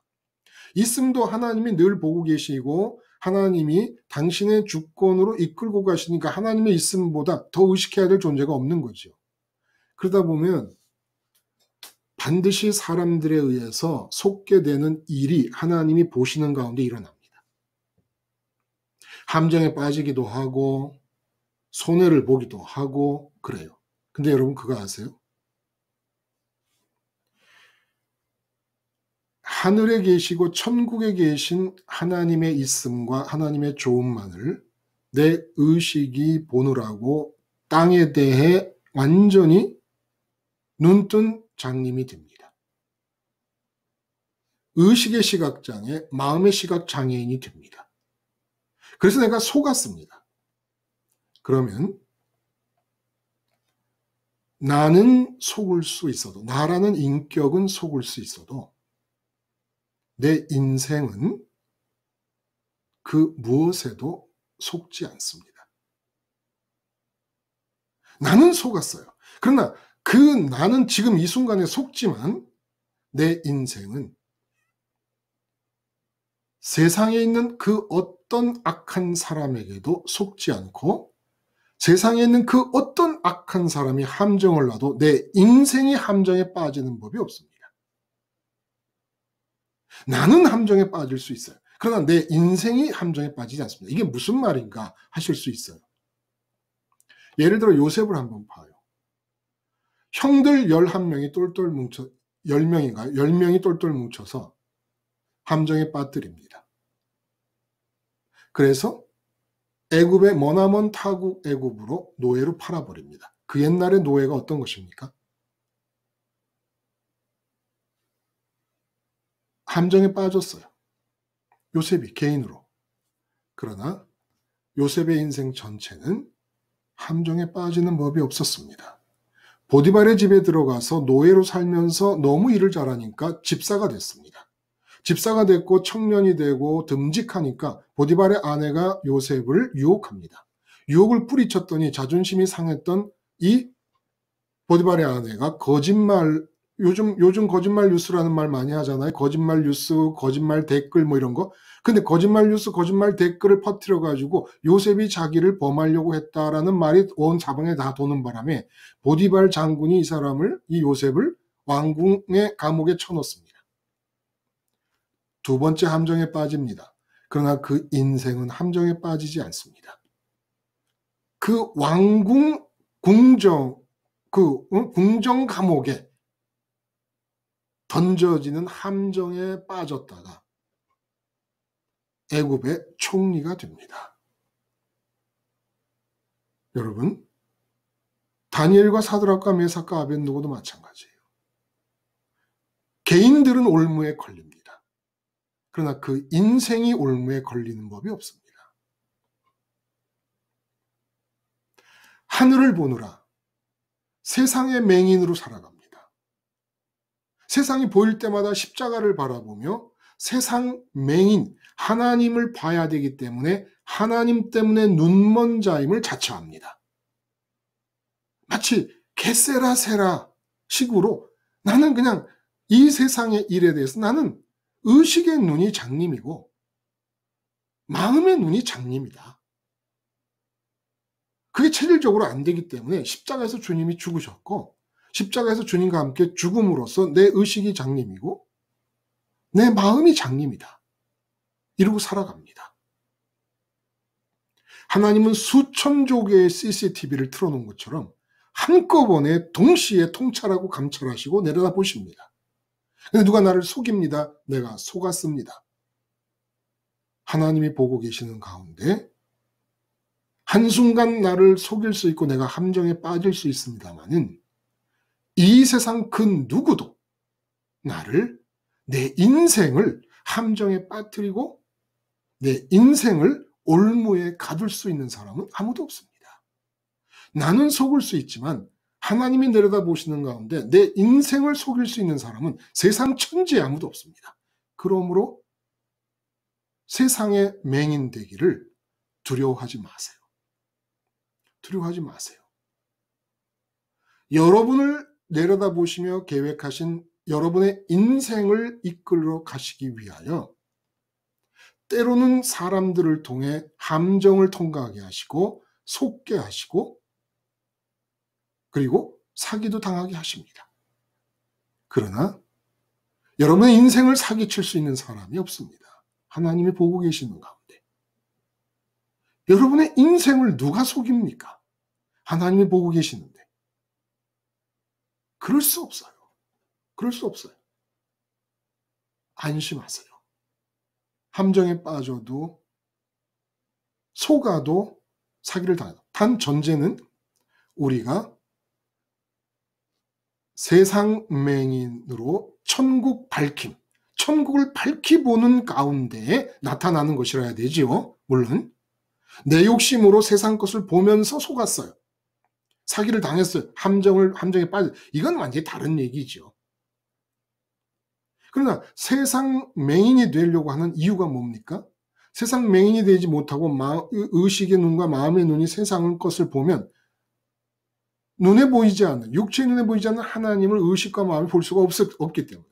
있음도 하나님이 늘 보고 계시고 하나님이 당신의 주권으로 이끌고 가시니까 하나님의 있음보다 더 의식해야 될 존재가 없는 거죠. 그러다 보면 반드시 사람들에 의해서 속게 되는 일이 하나님이 보시는 가운데 일어납니다. 함정에 빠지기도 하고 손해를 보기도 하고 그래요. 근데 여러분 그거 아세요? 하늘에 계시고 천국에 계신 하나님의 있음과 하나님의 좋음만을 내 의식이 보느라고 땅에 대해 완전히 눈뜬 장님이 됩니다. 의식의 시각장애, 마음의 시각장애인이 됩니다. 그래서 내가 속았습니다. 그러면 나는 속을 수 있어도, 나라는 인격은 속을 수 있어도 내 인생은 그 무엇에도 속지 않습니다. 나는 속았어요. 그러나 그 나는 지금 이 순간에 속지만 내 인생은 세상에 있는 그 어떤 악한 사람에게도 속지 않고 세상에 있는 그 어떤 악한 사람이 함정을 놔도 내 인생이 함정에 빠지는 법이 없습니다. 나는 함정에 빠질 수 있어요. 그러나 내 인생이 함정에 빠지지 않습니다. 이게 무슨 말인가 하실 수 있어요. 예를 들어 요셉을 한번 봐요. 형들 11명이 똘똘 뭉쳐 10명인가요? 10명이 똘똘 뭉쳐서 함정에 빠뜨립니다. 그래서 애굽의 머나먼 타국 애굽으로 노예로 팔아버립니다. 그 옛날의 노예가 어떤 것입니까? 함정에 빠졌어요. 요셉이 개인으로. 그러나 요셉의 인생 전체는 함정에 빠지는 법이 없었습니다. 보디발의 집에 들어가서 노예로 살면서 너무 일을 잘하니까 집사가 됐습니다. 집사가 됐고 청년이 되고 듬직하니까 보디발의 아내가 요셉을 유혹합니다. 유혹을 뿌리쳤더니 자존심이 상했던 이 보디발의 아내가 거짓말, 요즘 거짓말 뉴스라는 말 많이 하잖아요. 거짓말 뉴스, 거짓말 댓글 뭐 이런 거. 근데 거짓말 뉴스, 거짓말 댓글을 퍼뜨려가지고 요셉이 자기를 범하려고 했다라는 말이 온 사방에 다 도는 바람에 보디발 장군이 이 요셉을 왕궁의 감옥에 쳐넣습니다. 두 번째 함정에 빠집니다. 그러나 그 인생은 함정에 빠지지 않습니다. 그 왕궁 궁정 감옥에 던져지는 함정에 빠졌다가 애굽의 총리가 됩니다. 여러분, 다니엘과 사드락과 메삭과 아벳느고도 마찬가지예요. 개인들은 올무에 걸립니다. 그러나 그 인생이 올무에 걸리는 법이 없습니다. 하늘을 보느라 세상의 맹인으로 살아갑니다. 세상이 보일 때마다 십자가를 바라보며 세상 맹인, 하나님을 봐야 되기 때문에 하나님 때문에 눈먼 자임을 자처합니다. 마치 게세라세라 식으로 나는 그냥 이 세상의 일에 대해서 나는 의식의 눈이 장님이고 마음의 눈이 장님이다. 그게 체질적으로 안 되기 때문에 십자가에서 주님이 죽으셨고 십자가에서 주님과 함께 죽음으로써 내 의식이 장님이고 내 마음이 장님이다. 이러고 살아갑니다. 하나님은 수천조 개의 CCTV를 틀어놓은 것처럼 한꺼번에 동시에 통찰하고 감찰하시고 내려다보십니다. 근데 누가 나를 속입니다. 내가 속았습니다. 하나님이 보고 계시는 가운데 한순간 나를 속일 수 있고 내가 함정에 빠질 수 있습니다만은 이 세상 그 누구도 나를, 내 인생을 함정에 빠뜨리고 내 인생을 올무에 가둘 수 있는 사람은 아무도 없습니다. 나는 속을 수 있지만 하나님이 내려다보시는 가운데 내 인생을 속일 수 있는 사람은 세상 천지에 아무도 없습니다. 그러므로 세상의 맹인 되기를 두려워하지 마세요. 두려워하지 마세요. 여러분을 내려다보시며 계획하신 여러분의 인생을 이끌어 가시기 위하여 때로는 사람들을 통해 함정을 통과하게 하시고 속게 하시고 그리고 사기도 당하게 하십니다. 그러나 여러분의 인생을 사기칠 수 있는 사람이 없습니다. 하나님이 보고 계시는 가운데. 여러분의 인생을 누가 속입니까? 하나님이 보고 계시는데. 그럴 수 없어요. 그럴 수 없어요. 안심하세요. 함정에 빠져도 속아도 사기를 당해도 단 전제는 우리가 세상 맹인으로 천국 밝힘, 천국을 밝히 보는 가운데 나타나는 것이라야 되지요. 물론 내 욕심으로 세상 것을 보면서 속았어요. 사기를 당했어요. 함정에 빠져. 이건 완전히 다른 얘기죠. 그러나 세상 맹인이 되려고 하는 이유가 뭡니까? 세상 맹인이 되지 못하고 의식의 눈과 마음의 눈이 세상의 것을 보면 눈에 보이지 않는, 육체의 눈에 보이지 않는 하나님을 의식과 마음이 볼 수가 없기 때문에.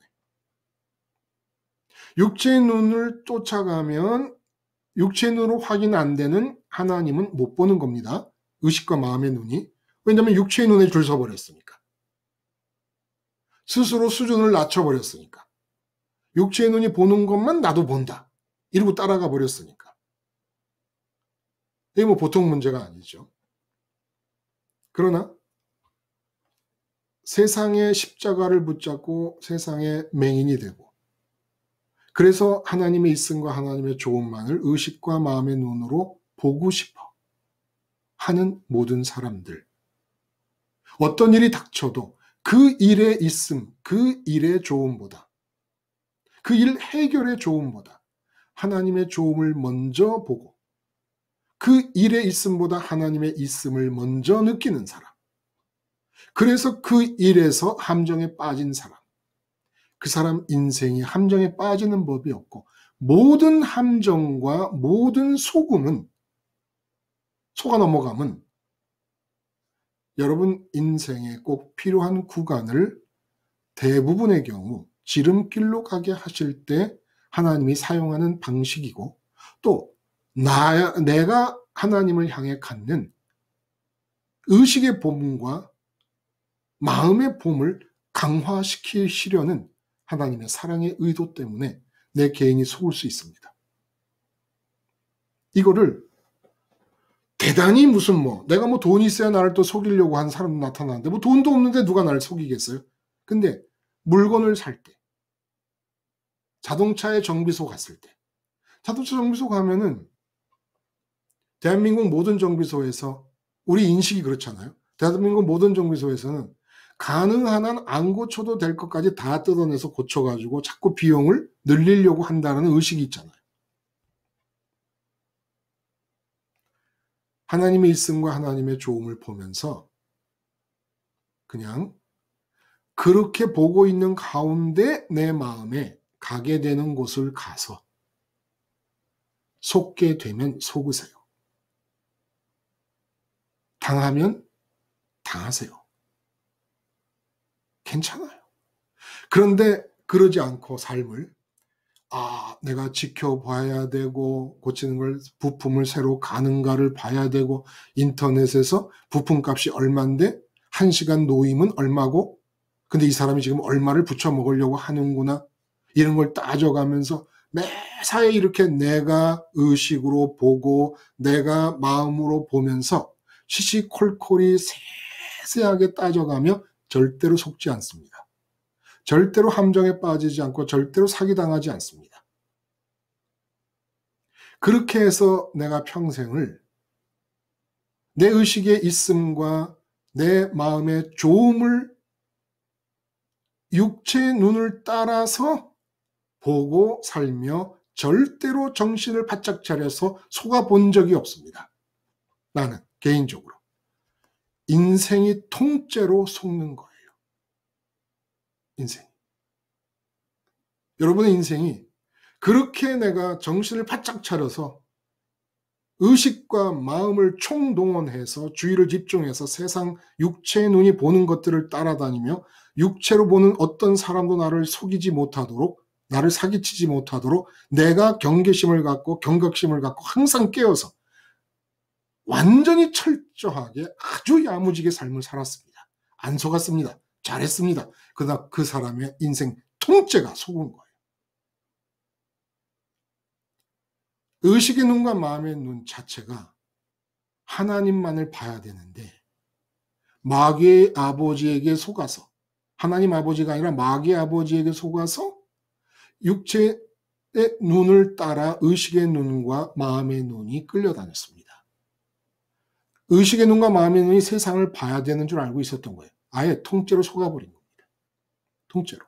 육체의 눈을 쫓아가면 육체의 눈으로 확인 안 되는 하나님은 못 보는 겁니다. 의식과 마음의 눈이. 왜냐하면 육체의 눈에 줄 서버렸으니까. 스스로 수준을 낮춰버렸으니까. 육체의 눈이 보는 것만 나도 본다. 이러고 따라가 버렸으니까. 이게 뭐 보통 문제가 아니죠. 그러나 세상의 십자가를 붙잡고 세상의 맹인이 되고, 그래서 하나님의 있음과 하나님의 좋음만을 의식과 마음의 눈으로 보고 싶어 하는 모든 사람들. 어떤 일이 닥쳐도 그 일의 있음, 그 일의 좋음보다, 그 일 해결의 좋음보다 하나님의 좋음을 먼저 보고 그 일의 있음보다 하나님의 있음을 먼저 느끼는 사람. 그래서 그 일에서 함정에 빠진 사람. 그 사람 인생이 함정에 빠지는 법이 없고, 모든 함정과 모든 속아 넘어감은 여러분 인생에 꼭 필요한 구간을 대부분의 경우 지름길로 가게 하실 때 하나님이 사용하는 방식이고, 또 내가 하나님을 향해 갖는 의식의 봄과 마음의 봄을 강화시키시려는 하나님의 사랑의 의도 때문에 내 개인이 속을 수 있습니다. 이거를 대단히 내가 돈이 있어야 나를 또 속이려고 하는 사람도 나타나는데, 돈도 없는데 누가 나를 속이겠어요? 근데 물건을 살 때, 자동차의 정비소 갔을 때, 자동차 정비소 가면은 대한민국 모든 정비소에서, 우리 인식이 그렇잖아요. 대한민국 모든 정비소에서는 가능한 한 안 고쳐도 될 것까지 다 뜯어내서 고쳐가지고 자꾸 비용을 늘리려고 한다는 의식이 있잖아요. 하나님의 있음과 하나님의 좋음을 보면서 그냥 그렇게 보고 있는 가운데 내 마음에 가게 되는 곳을 가서 속게 되면 속으세요. 당하면 당하세요. 괜찮아요. 그런데 그러지 않고 삶을 내가 지켜봐야 되고, 고치는 걸, 부품을 새로 가는가를 봐야 되고, 인터넷에서 부품값이 얼만데 1시간 노임은 얼마고, 근데 이 사람이 지금 얼마를 붙여 먹으려고 하는구나, 이런 걸 따져가면서 매사에 이렇게 내가 의식으로 보고 내가 마음으로 보면서 시시콜콜이 세세하게 따져가며 절대로 속지 않습니다. 절대로 함정에 빠지지 않고 절대로 사기당하지 않습니다. 그렇게 해서 내가 평생을 내 의식의 있음과 내 마음의 좋음을 육체의 눈을 따라서 보고 살며 절대로 정신을 바짝 차려서 속아본 적이 없습니다. 나는 개인적으로 인생이 통째로 속는 거예요. 인생. 여러분의 인생이 그렇게 내가 정신을 바짝 차려서 의식과 마음을 총동원해서 주의를 집중해서 세상 육체의 눈이 보는 것들을 따라다니며 육체로 보는 어떤 사람도 나를 속이지 못하도록, 나를 사기치지 못하도록 내가 경계심을 갖고 경각심을 갖고 항상 깨어서 완전히 철저하게 아주 야무지게 삶을 살았습니다. 안 속았습니다. 잘했습니다. 그러나 그 사람의 인생 통째가 속은 거예요. 의식의 눈과 마음의 눈 자체가 하나님만을 봐야 되는데, 마귀의 아버지에게 속아서, 하나님 아버지가 아니라 마귀의 아버지에게 속아서 육체의 눈을 따라 의식의 눈과 마음의 눈이 끌려다녔습니다. 의식의 눈과 마음의 눈이 세상을 봐야 되는 줄 알고 있었던 거예요. 아예 통째로 속아버린 겁니다. 통째로.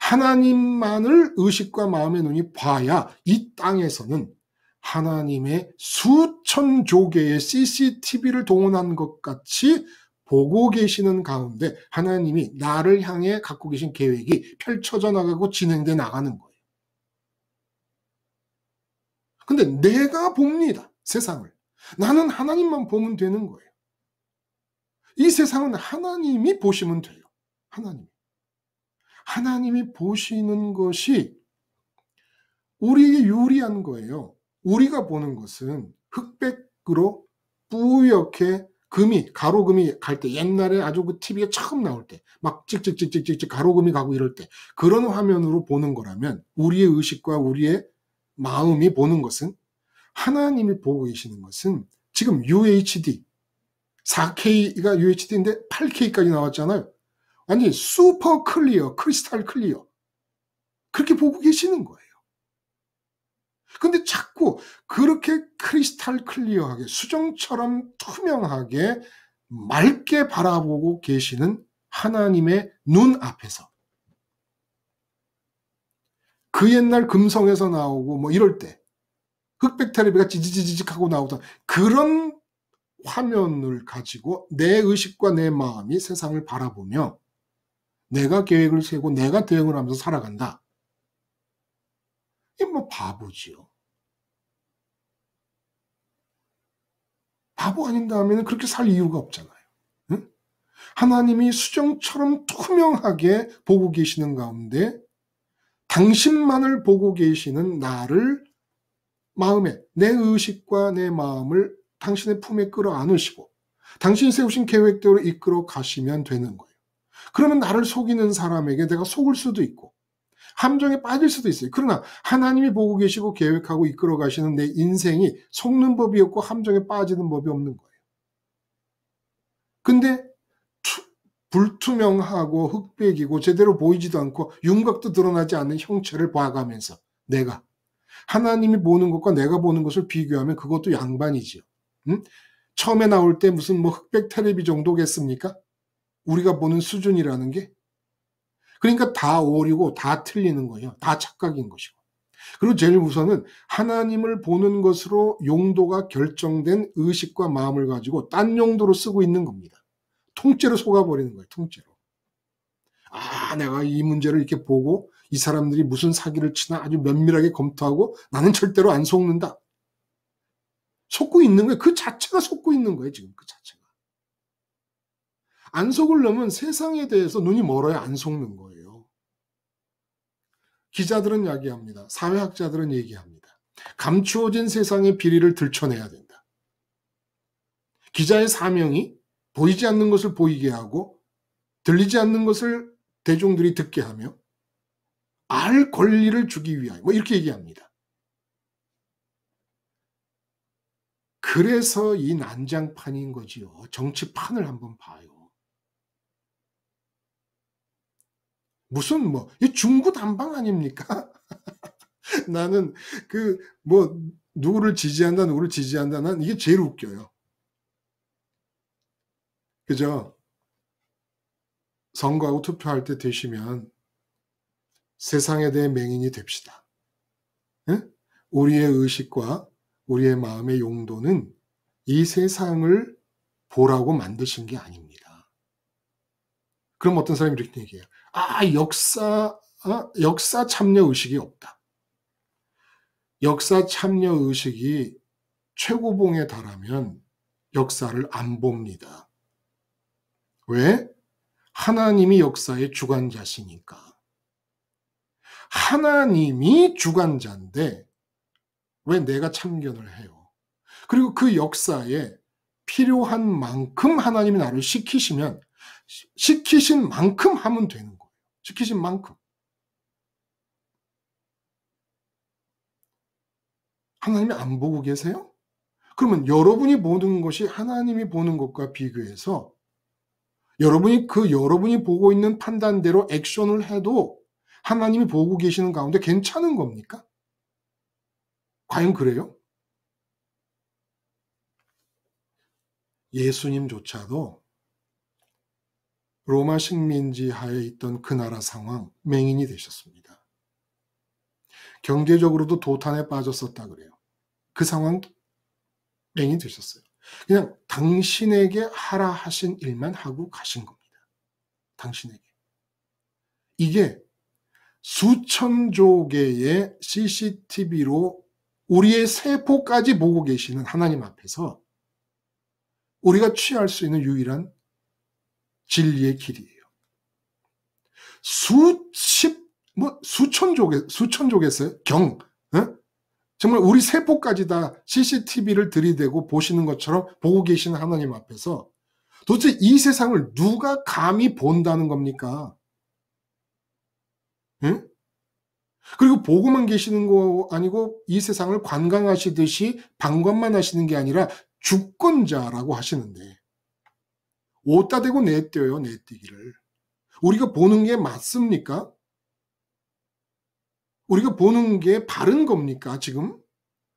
하나님만을 의식과 마음의 눈이 봐야 이 땅에서는 하나님의 수천 조개의 CCTV를 동원한 것 같이 보고 계시는 가운데 하나님이 나를 향해 갖고 계신 계획이 펼쳐져 나가고 진행돼 나가는 거예요. 근데 내가 봅니다. 세상을. 나는 하나님만 보면 되는 거예요. 이 세상은 하나님이 보시면 돼요. 하나님이 보시는 것이 우리에게 유리한 거예요. 우리가 보는 것은 흑백으로 뿌옇게 금이, 가로금이 갈 때, 옛날에 아주 그 TV가 처음 나올 때, 막 찍찍찍찍찍 가로금이 가고 이럴 때, 그런 화면으로 보는 거라면, 우리의 의식과 우리의 마음이 보는 것은, 하나님이 보고 계시는 것은, 지금 UHD, 4K가 UHD인데 8K까지 나왔잖아요. 완전히 슈퍼 클리어, 크리스탈 클리어. 그렇게 보고 계시는 거예요. 근데 자꾸 그렇게 크리스탈 클리어하게 수정처럼 투명하게 맑게 바라보고 계시는 하나님의 눈 앞에서 그 옛날 금성에서 나오고 뭐 이럴 때 흑백 텔레비가 지지직하고 나오던 그런 화면을 가지고 내 의식과 내 마음이 세상을 바라보며 내가 계획을 세우고 내가 대응을 하면서 살아간다. 이게 뭐 바보지요. 바보 아닌 다음에는 그렇게 살 이유가 없잖아요. 응? 하나님이 수정처럼 투명하게 보고 계시는 가운데 당신만을 보고 계시는 나를 마음에 내 의식과 내 마음을 당신의 품에 끌어안으시고 당신이 세우신 계획대로 이끌어 가시면 되는 거예요. 그러면 나를 속이는 사람에게 내가 속을 수도 있고 함정에 빠질 수도 있어요. 그러나 하나님이 보고 계시고 계획하고 이끌어 가시는 내 인생이 속는 법이 없고 함정에 빠지는 법이 없는 거예요. 근데 불투명하고 흑백이고 제대로 보이지도 않고 윤곽도 드러나지 않는 형체를 봐가면서 내가 하나님이 보는 것과 내가 보는 것을 비교하면 그것도 양반이지요. 응? 처음에 나올 때 무슨 뭐 흑백 텔레비 정도겠습니까? 우리가 보는 수준이라는 게. 그러니까 다 오류고 다 틀리는 거예요. 다 착각인 것이고. 그리고 제일 우선은 하나님을 보는 것으로 용도가 결정된 의식과 마음을 가지고 딴 용도로 쓰고 있는 겁니다. 통째로 속아버리는 거예요. 통째로. 아, 내가 이 문제를 이렇게 보고 이 사람들이 무슨 사기를 치나 아주 면밀하게 검토하고 나는 절대로 안 속는다. 속고 있는 거예요. 그 자체가 속고 있는 거예요. 지금 그 자체가. 안 속으려면 세상에 대해서 눈이 멀어야 안 속는 거예요. 기자들은 이야기합니다. 사회학자들은 얘기합니다. 감추어진 세상의 비리를 들춰내야 된다. 기자의 사명이 보이지 않는 것을 보이게 하고 들리지 않는 것을 대중들이 듣게 하며 알 권리를 주기 위하여 뭐 이렇게 얘기합니다. 그래서 이 난장판인 거지요. 정치판을 한번 봐요. 무슨 뭐 이 중구난방 아닙니까? 나는 그 뭐 누구를 지지한다 누구를 지지한다 난 이게 제일 웃겨요. 그죠? 선거하고 투표할 때 되시면 세상에 대해 맹인이 됩시다. 응? 우리의 의식과 우리의 마음의 용도는 이 세상을 보라고 만드신 게 아닙니다. 그럼 어떤 사람이 이렇게 얘기해요. 아, 역사 참여 의식이 없다. 역사 참여 의식이 최고봉에 달하면 역사를 안 봅니다. 왜? 하나님이 역사의 주관자시니까. 하나님이 주관자인데 왜 내가 참견을 해요? 그리고 그 역사에 필요한 만큼 하나님이 나를 시키시면 시키신 만큼 하면 되는 거예요. 시키신 만큼. 하나님이 안 보고 계세요? 그러면 여러분이 보는 것이 하나님이 보는 것과 비교해서 여러분이 보고 있는 판단대로 액션을 해도 하나님이 보고 계시는 가운데 괜찮은 겁니까? 과연 그래요? 예수님조차도 로마 식민지 하에 있던 그 나라 상황 맹인이 되셨습니다. 경제적으로도 도탄에 빠졌었다 그래요. 그 상황 맹인이 되셨어요. 그냥 당신에게 하라 하신 일만 하고 가신 겁니다. 당신에게. 이게 수천조 개의 CCTV로 우리의 세포까지 보고 계시는 하나님 앞에서 우리가 취할 수 있는 유일한 진리의 길이에요. 수천조겠어요? 정말 우리 세포까지 다 CCTV를 들이대고 보시는 것처럼 보고 계시는 하나님 앞에서 도대체 이 세상을 누가 감히 본다는 겁니까? 응? 그리고 보고만 계시는 거 아니고 이 세상을 관광하시듯이 방관만 하시는 게 아니라 주권자라고 하시는데 어디다 대고 내뛰어요, 내뛰기를. 우리가 보는 게 맞습니까? 우리가 보는 게 바른 겁니까, 지금?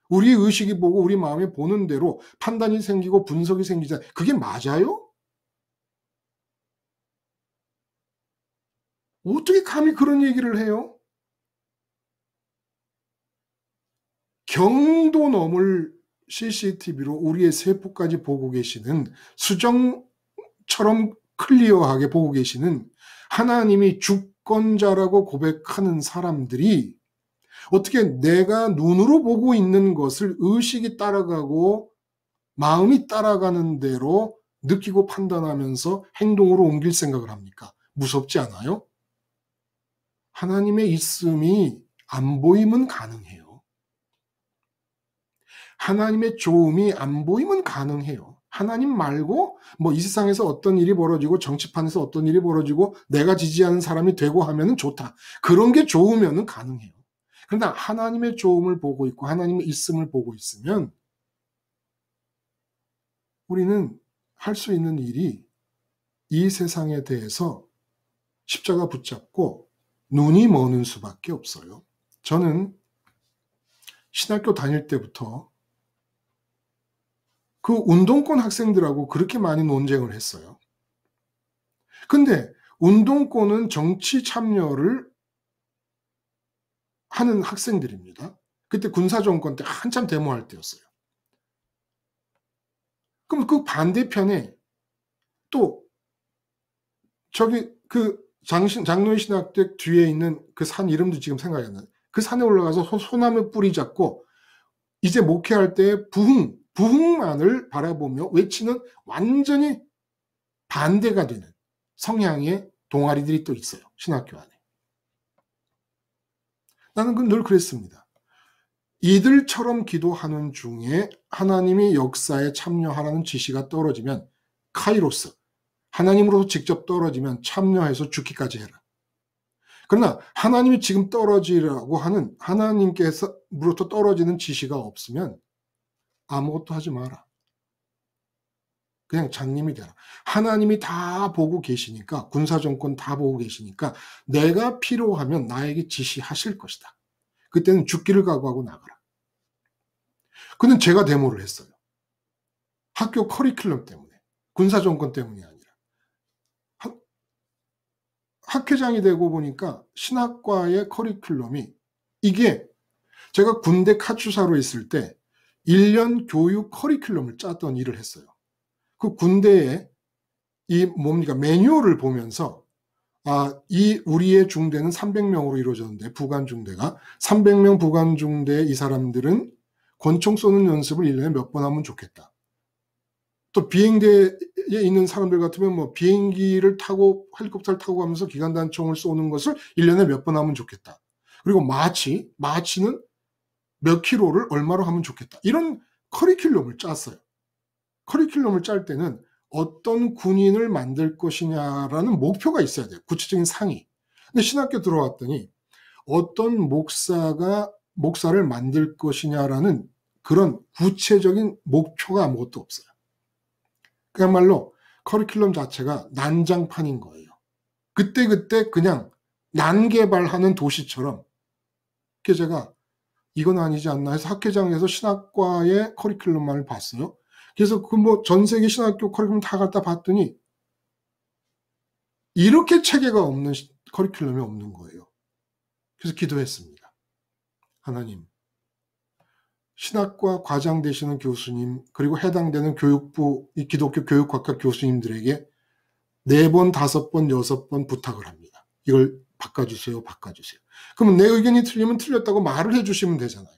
우리 의식이 보고 우리 마음이 보는 대로 판단이 생기고 분석이 생기자. 그게 맞아요? 어떻게 감히 그런 얘기를 해요? 경도 넘을 CCTV로 우리의 세포까지 보고 계시는 수정처럼 클리어하게 보고 계시는 하나님이 주권자라고 고백하는 사람들이 어떻게 내가 눈으로 보고 있는 것을 의식이 따라가고 마음이 따라가는 대로 느끼고 판단하면서 행동으로 옮길 생각을 합니까? 무섭지 않아요? 하나님의 있음이 안 보이면 가능해요. 하나님의 조음이 안 보이면 가능해요. 하나님 말고 뭐 이 세상에서 어떤 일이 벌어지고 정치판에서 어떤 일이 벌어지고 내가 지지하는 사람이 되고 하면은 좋다. 그런 게 좋으면은 가능해요. 그러나 하나님의 조음을 보고 있고 하나님의 있음을 보고 있으면 우리는 할 수 있는 일이 이 세상에 대해서 십자가 붙잡고 눈이 머는 수밖에 없어요. 저는 신학교 다닐 때부터 그 운동권 학생들하고 그렇게 많이 논쟁을 했어요. 근데 운동권은 정치 참여를 하는 학생들입니다. 그때 군사정권 때 한참 데모할 때였어요. 그럼 그 반대편에 또 저기 그 장로의 신학대 뒤에 있는 그 산 이름도 지금 생각이 안 나요. 그 산에 올라가서 소나무 뿌리 잡고 이제 목회할 때 부흥만을 바라보며 외치는 완전히 반대가 되는 성향의 동아리들이 또 있어요. 신학교 안에. 나는 늘 그랬습니다. 이들처럼 기도하는 중에 하나님이 역사에 참여하라는 지시가 떨어지면 카이로스, 하나님으로부터 직접 떨어지면 참여해서 죽기까지 해라. 그러나 하나님이 지금 떨어지라고 하는 하나님께서로부터 떨어지는 지시가 없으면 아무것도 하지 마라. 그냥 장님이 되라. 하나님이 다 보고 계시니까, 군사정권 다 보고 계시니까 내가 필요하면 나에게 지시하실 것이다. 그때는 죽기를 각오하고 나가라. 그는 제가 데모를 했어요. 학교 커리큘럼 때문에. 군사정권 때문이 아니라. 학회장이 되고 보니까 신학과의 커리큘럼이 이게 제가 군대 카투사로 있을 때 1년 교육 커리큘럼을 짰던 일을 했어요. 그 군대에 매뉴얼을 보면서 이 우리의 중대는 300명으로 이루어졌는데 부관 중대가 300명 부관 중대 이 사람들은 권총 쏘는 연습을 1년에 몇 번 하면 좋겠다. 또 비행대에 있는 사람들 같으면 뭐 비행기를 타고 헬리콥터를 타고 가면서 기관단총을 쏘는 것을 1년에 몇 번 하면 좋겠다. 그리고 마치는 몇 킬로를 얼마로 하면 좋겠다. 이런 커리큘럼을 짰어요. 커리큘럼을 짤 때는 어떤 군인을 만들 것이냐라는 목표가 있어야 돼요. 구체적인 상의. 근데 신학교 들어왔더니 어떤 목사를 만들 것이냐라는 그런 구체적인 목표가 아무것도 없어요. 그야말로 커리큘럼 자체가 난장판인 거예요. 그때 그냥 난개발하는 도시처럼. 그래서 제가 이건 아니지 않나 해서 학회장에서 신학과의 커리큘럼만을 봤어요. 그래서 전 세계 신학교 커리큘럼 다 갖다 봤더니 이렇게 체계가 없는 커리큘럼이 없는 거예요. 그래서 기도했습니다. 하나님, 신학과 과장 되시는 교수님, 그리고 해당되는 교육부, 이 기독교 교육학과 교수님들에게 4번, 5번, 6번 부탁을 합니다. 이걸 바꿔주세요, 바꿔주세요. 그러면 내 의견이 틀리면 틀렸다고 말을 해주시면 되잖아요.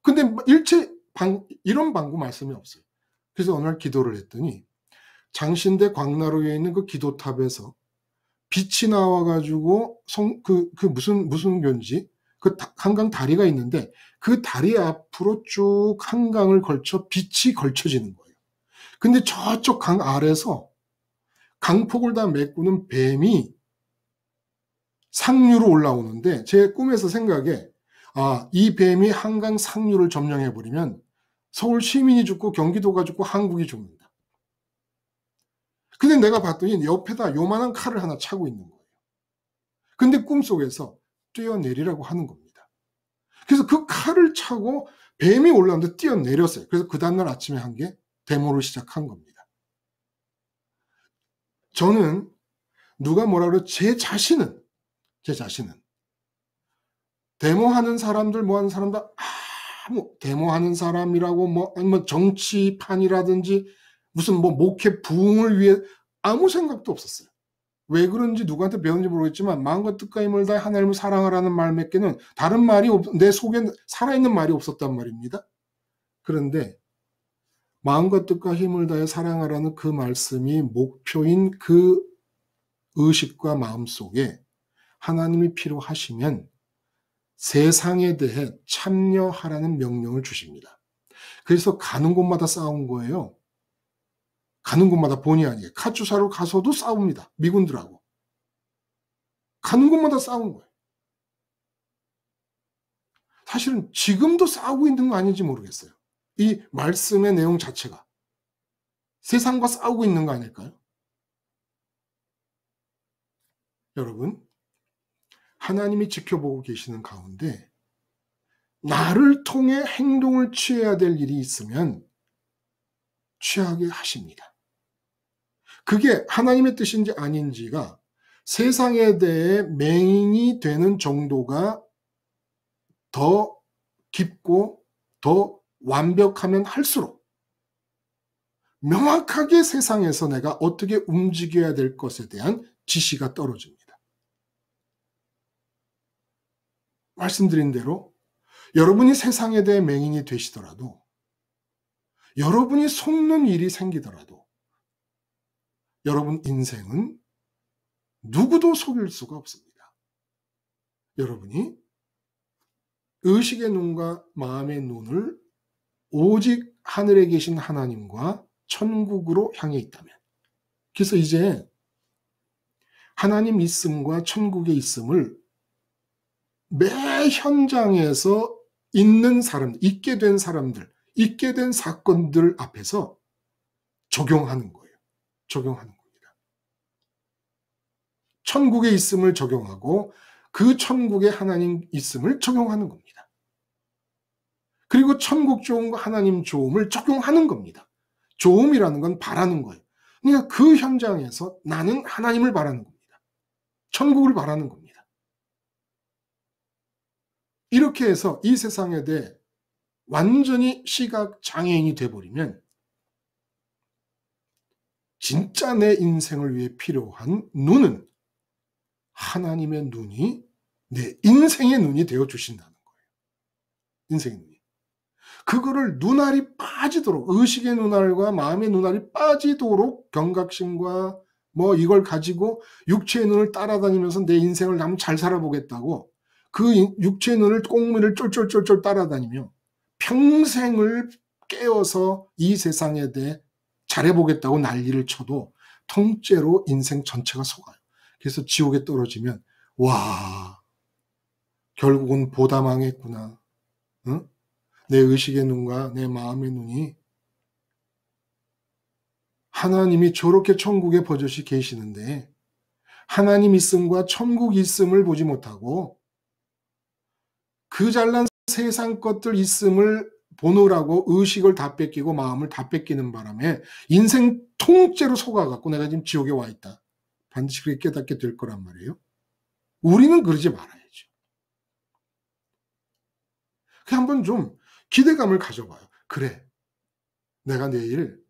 근데 이런 방구 말씀이 없어요. 그래서 어느 날 기도를 했더니 장신대 광나루에 있는 그 기도탑에서 빛이 나와가지고 무슨 교인지 그 한강 다리가 있는데 그 다리 앞으로 쭉 한강을 걸쳐 빛이 걸쳐지는 거예요. 근데 저쪽 강 아래서 강폭을 다 메꾸는 뱀이 상류로 올라오는데 제 꿈에서 생각에 이 뱀이 한강 상류를 점령해버리면 서울 시민이 죽고 경기도가 죽고 한국이 죽는다. 근데 내가 봤더니 옆에다 요만한 칼을 하나 차고 있는 거예요. 근데 꿈속에서 뛰어내리라고 하는 겁니다. 그래서 그 칼을 차고 뱀이 올라오는데 뛰어내렸어요. 그래서 그 다음날 아침에 한 게 데모를 시작한 겁니다. 저는 누가 뭐라 그래도 제 자신은 데모하는 사람들 뭐 하는 사람들 데모하는 사람이라고 뭐 정치판이라든지 무슨 목회 부흥을 위해 아무 생각도 없었어요. 왜 그런지 누구한테 배웠는지 모르겠지만 마음과 뜻과 힘을 다해 하나님을 사랑하라는 말 몇 개는 다른 말이 내 속에 살아있는 말이 없었단 말입니다. 그런데 마음과 뜻과 힘을 다해 사랑하라는 그 말씀이 목표인 그 의식과 마음 속에 하나님이 필요하시면 세상에 대해 참여하라는 명령을 주십니다. 그래서 가는 곳마다 싸운 거예요. 가는 곳마다 본의 아니게 카투사로 가서도 싸웁니다. 미군들하고. 가는 곳마다 싸운 거예요. 사실은 지금도 싸우고 있는 거 아닌지 모르겠어요. 이 말씀의 내용 자체가 세상과 싸우고 있는 거 아닐까요? 여러분, 하나님이 지켜보고 계시는 가운데 나를 통해 행동을 취해야 될 일이 있으면 취하게 하십니다. 그게 하나님의 뜻인지 아닌지가 세상에 대해 맹인이 되는 정도가 더 깊고 더 완벽하면 할수록 명확하게 세상에서 내가 어떻게 움직여야 될 것에 대한 지시가 떨어집니다. 말씀드린 대로 여러분이 세상에 대해 맹인이 되시더라도 여러분이 속는 일이 생기더라도 여러분 인생은 누구도 속일 수가 없습니다. 여러분이 의식의 눈과 마음의 눈을 오직 하늘에 계신 하나님과 천국으로 향해 있다면, 그래서 이제 하나님 있음과 천국의 있음을 매 현장에서 있는 사람들, 있게 된 사람들, 있게 된 사건들 앞에서 적용하는 거예요. 적용하는 겁니다. 천국의 있음을 적용하고 그 천국의 하나님 있음을 적용하는 겁니다. 그리고 천국 좋음과 하나님 좋음을 적용하는 겁니다. 좋음이라는 건 바라는 거예요. 그러니까 그 현장에서 나는 하나님을 바라는 겁니다. 천국을 바라는 겁니다. 이렇게 해서 이 세상에 대해 완전히 시각 장애인이 돼버리면 진짜 내 인생을 위해 필요한 눈은 하나님의 눈이 내 인생의 눈이 되어 주신다는 거예요. 인생의 눈이. 그거를 눈알이 빠지도록, 의식의 눈알과 마음의 눈알이 빠지도록 경각심과 이걸 가지고 육체의 눈을 따라다니면서 내 인생을 남 잘 살아보겠다고 그 육체의 눈을 꽁무니를 쫄쫄쫄쫄 따라다니며 평생을 깨어서 이 세상에 대해 잘해보겠다고 난리를 쳐도 통째로 인생 전체가 속아요. 그래서 지옥에 떨어지면 와, 결국은 보다 망했구나. 응? 내 의식의 눈과 내 마음의 눈이 하나님이 저렇게 천국에 버젓이 계시는데 하나님 있음과 천국 있음을 보지 못하고 그 잘난 세상 것들 있음을 보느라고 의식을 다 뺏기고 마음을 다 뺏기는 바람에 인생 통째로 속아갖고 내가 지금 지옥에 와 있다. 반드시 그렇게 깨닫게 될 거란 말이에요. 우리는 그러지 말아야죠. 한번 좀 기대감을 가져봐요. 그래, 내가 내일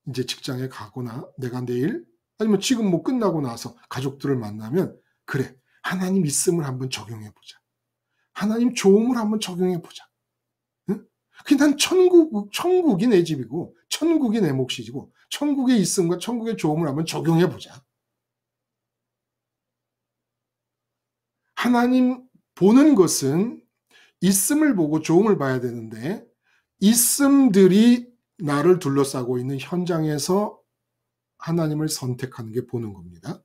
이제 직장에 가거나 내가 내일 아니면 지금 뭐 끝나고 나서 가족들을 만나면 그래, 하나님 있음을 한번 적용해보자. 하나님 좋음을 한번 적용해보자. 응? 난 천국이 내 집이고 천국이 내 몫이고 천국의 있음과 천국의 좋음을 한번 적용해보자. 하나님 보는 것은 있음을 보고 좋음을 봐야 되는데 있음들이 나를 둘러싸고 있는 현장에서 하나님을 선택하는 게 보는 겁니다.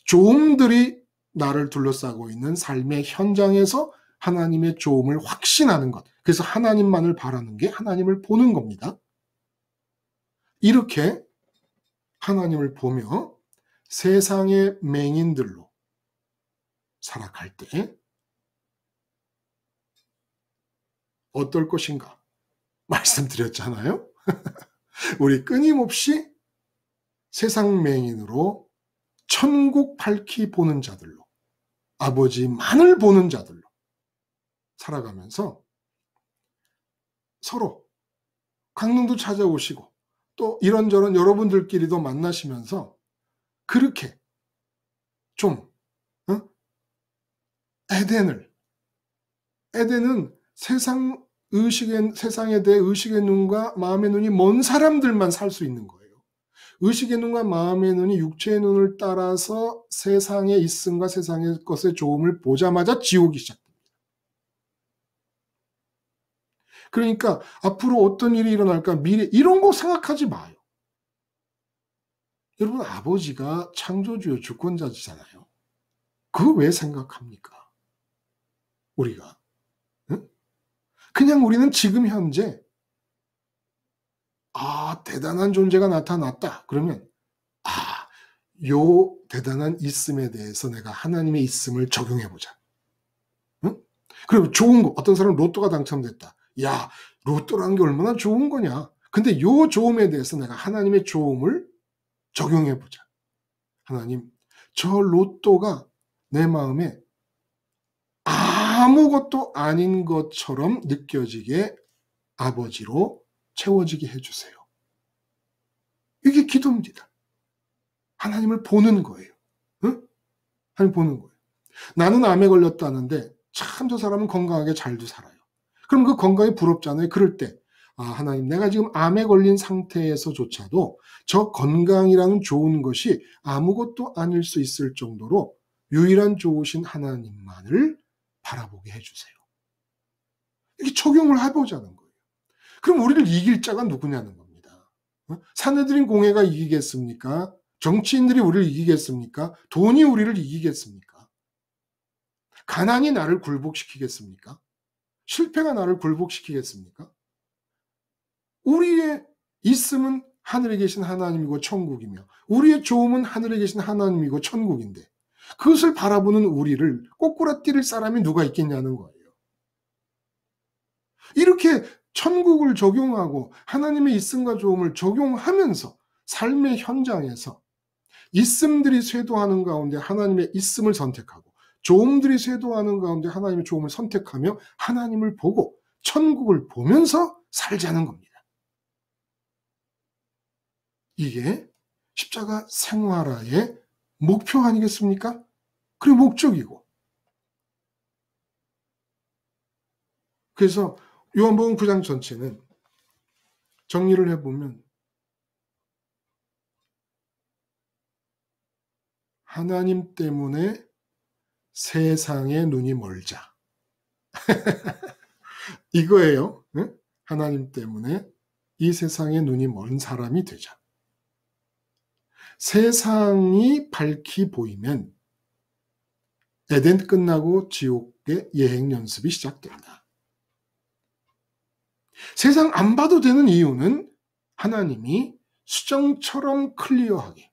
좋음들이 나를 둘러싸고 있는 삶의 현장에서 하나님의 좋음을 확신하는 것. 그래서 하나님만을 바라는 게 하나님을 보는 겁니다. 이렇게 하나님을 보며 세상의 맹인들로 살아갈 때 어떨 것인가? 말씀드렸잖아요. 우리 끊임없이 세상 맹인으로 천국 밝히 보는 자들로, 아버지만을 보는 자들로 살아가면서 서로 강릉도 찾아오시고 또 이런저런 여러분들끼리도 만나시면서 그렇게 좀 에덴은 세상에 대해 의식의 눈과 마음의 눈이 먼 사람들만 살 수 있는 거예요. 의식의 눈과 마음의 눈이 육체의 눈을 따라서 세상의 있음과 세상의 것의 좋음을 보자마자 지옥이 시작됩니다. 그러니까 앞으로 어떤 일이 일어날까, 미래, 이런 거 생각하지 마요. 여러분, 아버지가 창조주요 주권자시잖아요. 그거 왜 생각합니까? 우리가. 응? 그냥 우리는 지금 현재 대단한 존재가 나타났다. 그러면 요 대단한 있음에 대해서 내가 하나님의 있음을 적용해보자. 응? 그리고 좋은 거, 어떤 사람은 로또가 당첨됐다. 야, 로또라는 게 얼마나 좋은 거냐. 근데 요 좋음에 대해서 내가 하나님의 좋음을 적용해보자. 하나님, 저 로또가 내 마음에 아무것도 아닌 것처럼 느껴지게 아버지로 채워지게 해주세요. 이게 기도입니다. 하나님을 보는 거예요. 응? 하나님 보는 거예요. 나는 암에 걸렸다는데 참 저 사람은 건강하게 잘도 살아요. 그럼 그 건강이 부럽잖아요. 그럴 때 하나님, 내가 지금 암에 걸린 상태에서조차도 저 건강이라는 좋은 것이 아무것도 아닐 수 있을 정도로 유일한 좋으신 하나님만을 바라보게 해주세요. 이렇게 적용을 해보자는 거예요. 그럼 우리를 이길 자가 누구냐는 겁니다. 사내들인 공회가 이기겠습니까? 정치인들이 우리를 이기겠습니까? 돈이 우리를 이기겠습니까? 가난이 나를 굴복시키겠습니까? 실패가 나를 굴복시키겠습니까? 우리의 있음은 하늘에 계신 하나님이고 천국이며 우리의 좋음은 하늘에 계신 하나님이고 천국인데 그것을 바라보는 우리를 꼬꾸라뜨릴 사람이 누가 있겠냐는 거예요. 이렇게 천국을 적용하고 하나님의 있음과 좋음을 적용하면서 삶의 현장에서 있음들이 쇄도하는 가운데 하나님의 있음을 선택하고 좋음들이 쇄도하는 가운데 하나님의 좋음을 선택하며 하나님을 보고 천국을 보면서 살자는 겁니다. 이게 십자가 생활화의 목표 아니겠습니까? 그리고 목적이고. 그래서 요한복음 9장 전체는 정리를 해보면 하나님 때문에 세상의 눈이 멀자. 이거예요. 응? 하나님 때문에 이 세상의 눈이 먼 사람이 되자. 세상이 밝히 보이면 에덴 끝나고 지옥의 예행 연습이 시작된다. 세상 안 봐도 되는 이유는 하나님이 수정처럼 클리어하게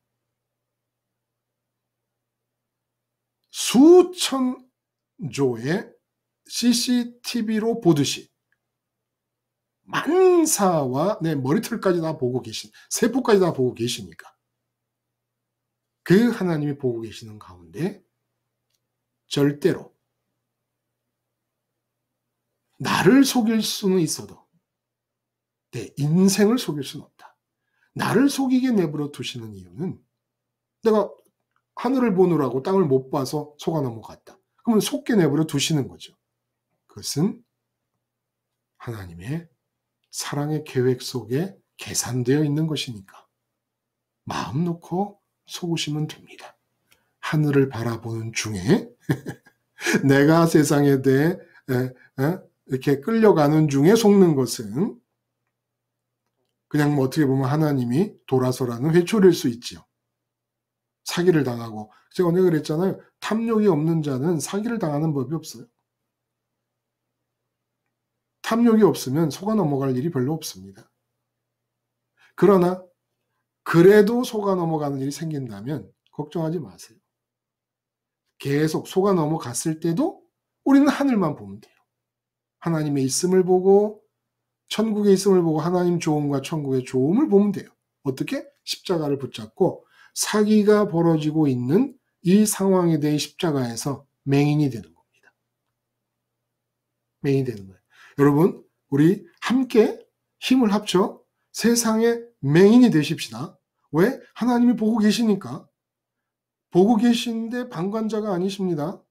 수천 조의 CCTV로 보듯이 만사와 내 머리털까지 다 보고 계신, 세포까지 다 보고 계시니까. 그 하나님이 보고 계시는 가운데 절대로 나를 속일 수는 있어도 내 인생을 속일 수는 없다. 나를 속이게 내버려 두시는 이유는 내가 하늘을 보느라고 땅을 못 봐서 속아 넘어갔다. 그러면 속게 내버려 두시는 거죠. 그것은 하나님의 사랑의 계획 속에 계산되어 있는 것이니까 마음 놓고 속으시면 됩니다. 하늘을 바라보는 중에 내가 세상에 대해 이렇게 끌려가는 중에 속는 것은 그냥 뭐 어떻게 보면 하나님이 돌아서라는 회초리일 수 있지요. 사기를 당하고 제가 오늘 그랬잖아요. 탐욕이 없는 자는 사기를 당하는 법이 없어요. 탐욕이 없으면 속아 넘어갈 일이 별로 없습니다. 그러나 그래도 속아 넘어가는 일이 생긴다면 걱정하지 마세요. 계속 속아 넘어갔을 때도 우리는 하늘만 보면 돼요. 하나님의 있음을 보고 천국의 있음을 보고 하나님 조음과 천국의 조음을 보면 돼요. 어떻게? 십자가를 붙잡고 사기가 벌어지고 있는 이 상황에 대해 십자가에서 맹인이 되는 겁니다. 맹인이 되는 거예요. 여러분, 우리 함께 힘을 합쳐 세상의 맹인이 되십시다. 왜? 하나님이 보고 계시니까. 보고 계신데 방관자가 아니십니다.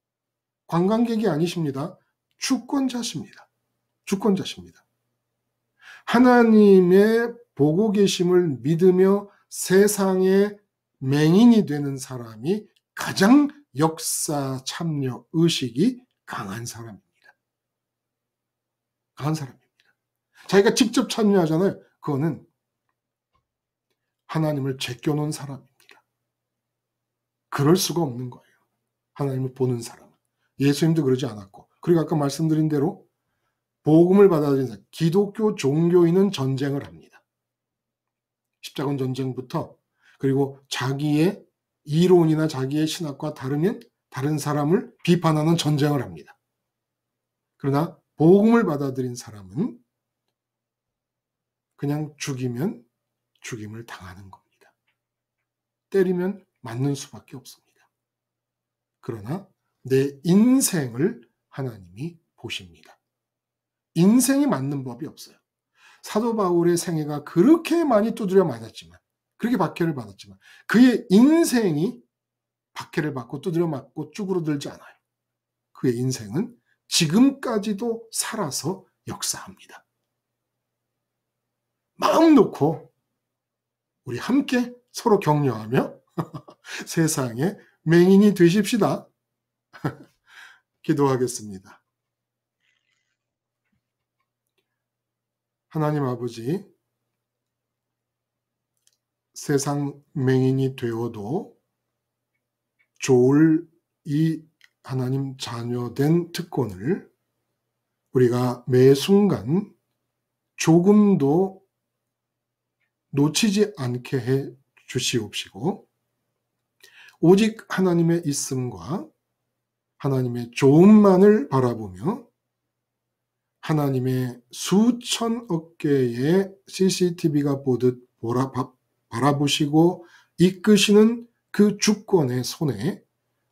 관광객이 아니십니다. 주권자십니다. 주권자십니다. 하나님의 보고 계심을 믿으며 세상의 맹인이 되는 사람이 가장 역사 참여 의식이 강한 사람입니다. 강한 사람입니다. 자기가 직접 참여하잖아요. 그거는 하나님을 제껴놓은 사람입니다. 그럴 수가 없는 거예요. 하나님을 보는 사람은. 예수님도 그러지 않았고. 그리고 아까 말씀드린 대로 복음을 받아들인 사람, 기독교 종교인은 전쟁을 합니다. 십자군 전쟁부터 그리고 자기의 이론이나 자기의 신학과 다르면 다른 사람을 비판하는 전쟁을 합니다. 그러나 복음을 받아들인 사람은 그냥 죽이면 죽임을 당하는 겁니다. 때리면 맞는 수밖에 없습니다. 그러나 내 인생을 하나님이 보십니다. 인생이 맞는 법이 없어요. 사도 바울의 생애가 그렇게 많이 두드려 맞았지만, 그렇게 박해를 받았지만 그의 인생이 박해를 받고 두드려 맞고 쭈그러들지 않아요. 그의 인생은 지금까지도 살아서 역사합니다. 마음 놓고 우리 함께 서로 격려하며 세상에 맹인이 되십시다. 기도하겠습니다. 하나님 아버지, 세상 맹인이 되어도 좋을 이 하나님 자녀된 특권을 우리가 매 순간 조금도 놓치지 않게 해 주시옵시고, 오직 하나님의 있음과 하나님의 조음만을 바라보며 하나님의 수천억 개의 CCTV가 보듯 바라보시고 이끄시는 그 주권의 손에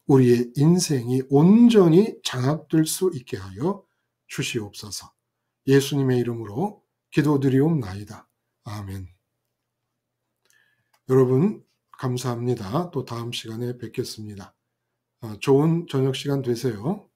우리의 인생이 온전히 장악될 수 있게 하여 주시옵소서. 예수님의 이름으로 기도드리옵나이다. 아멘. 여러분 감사합니다. 또 다음 시간에 뵙겠습니다. 좋은 저녁 시간 되세요.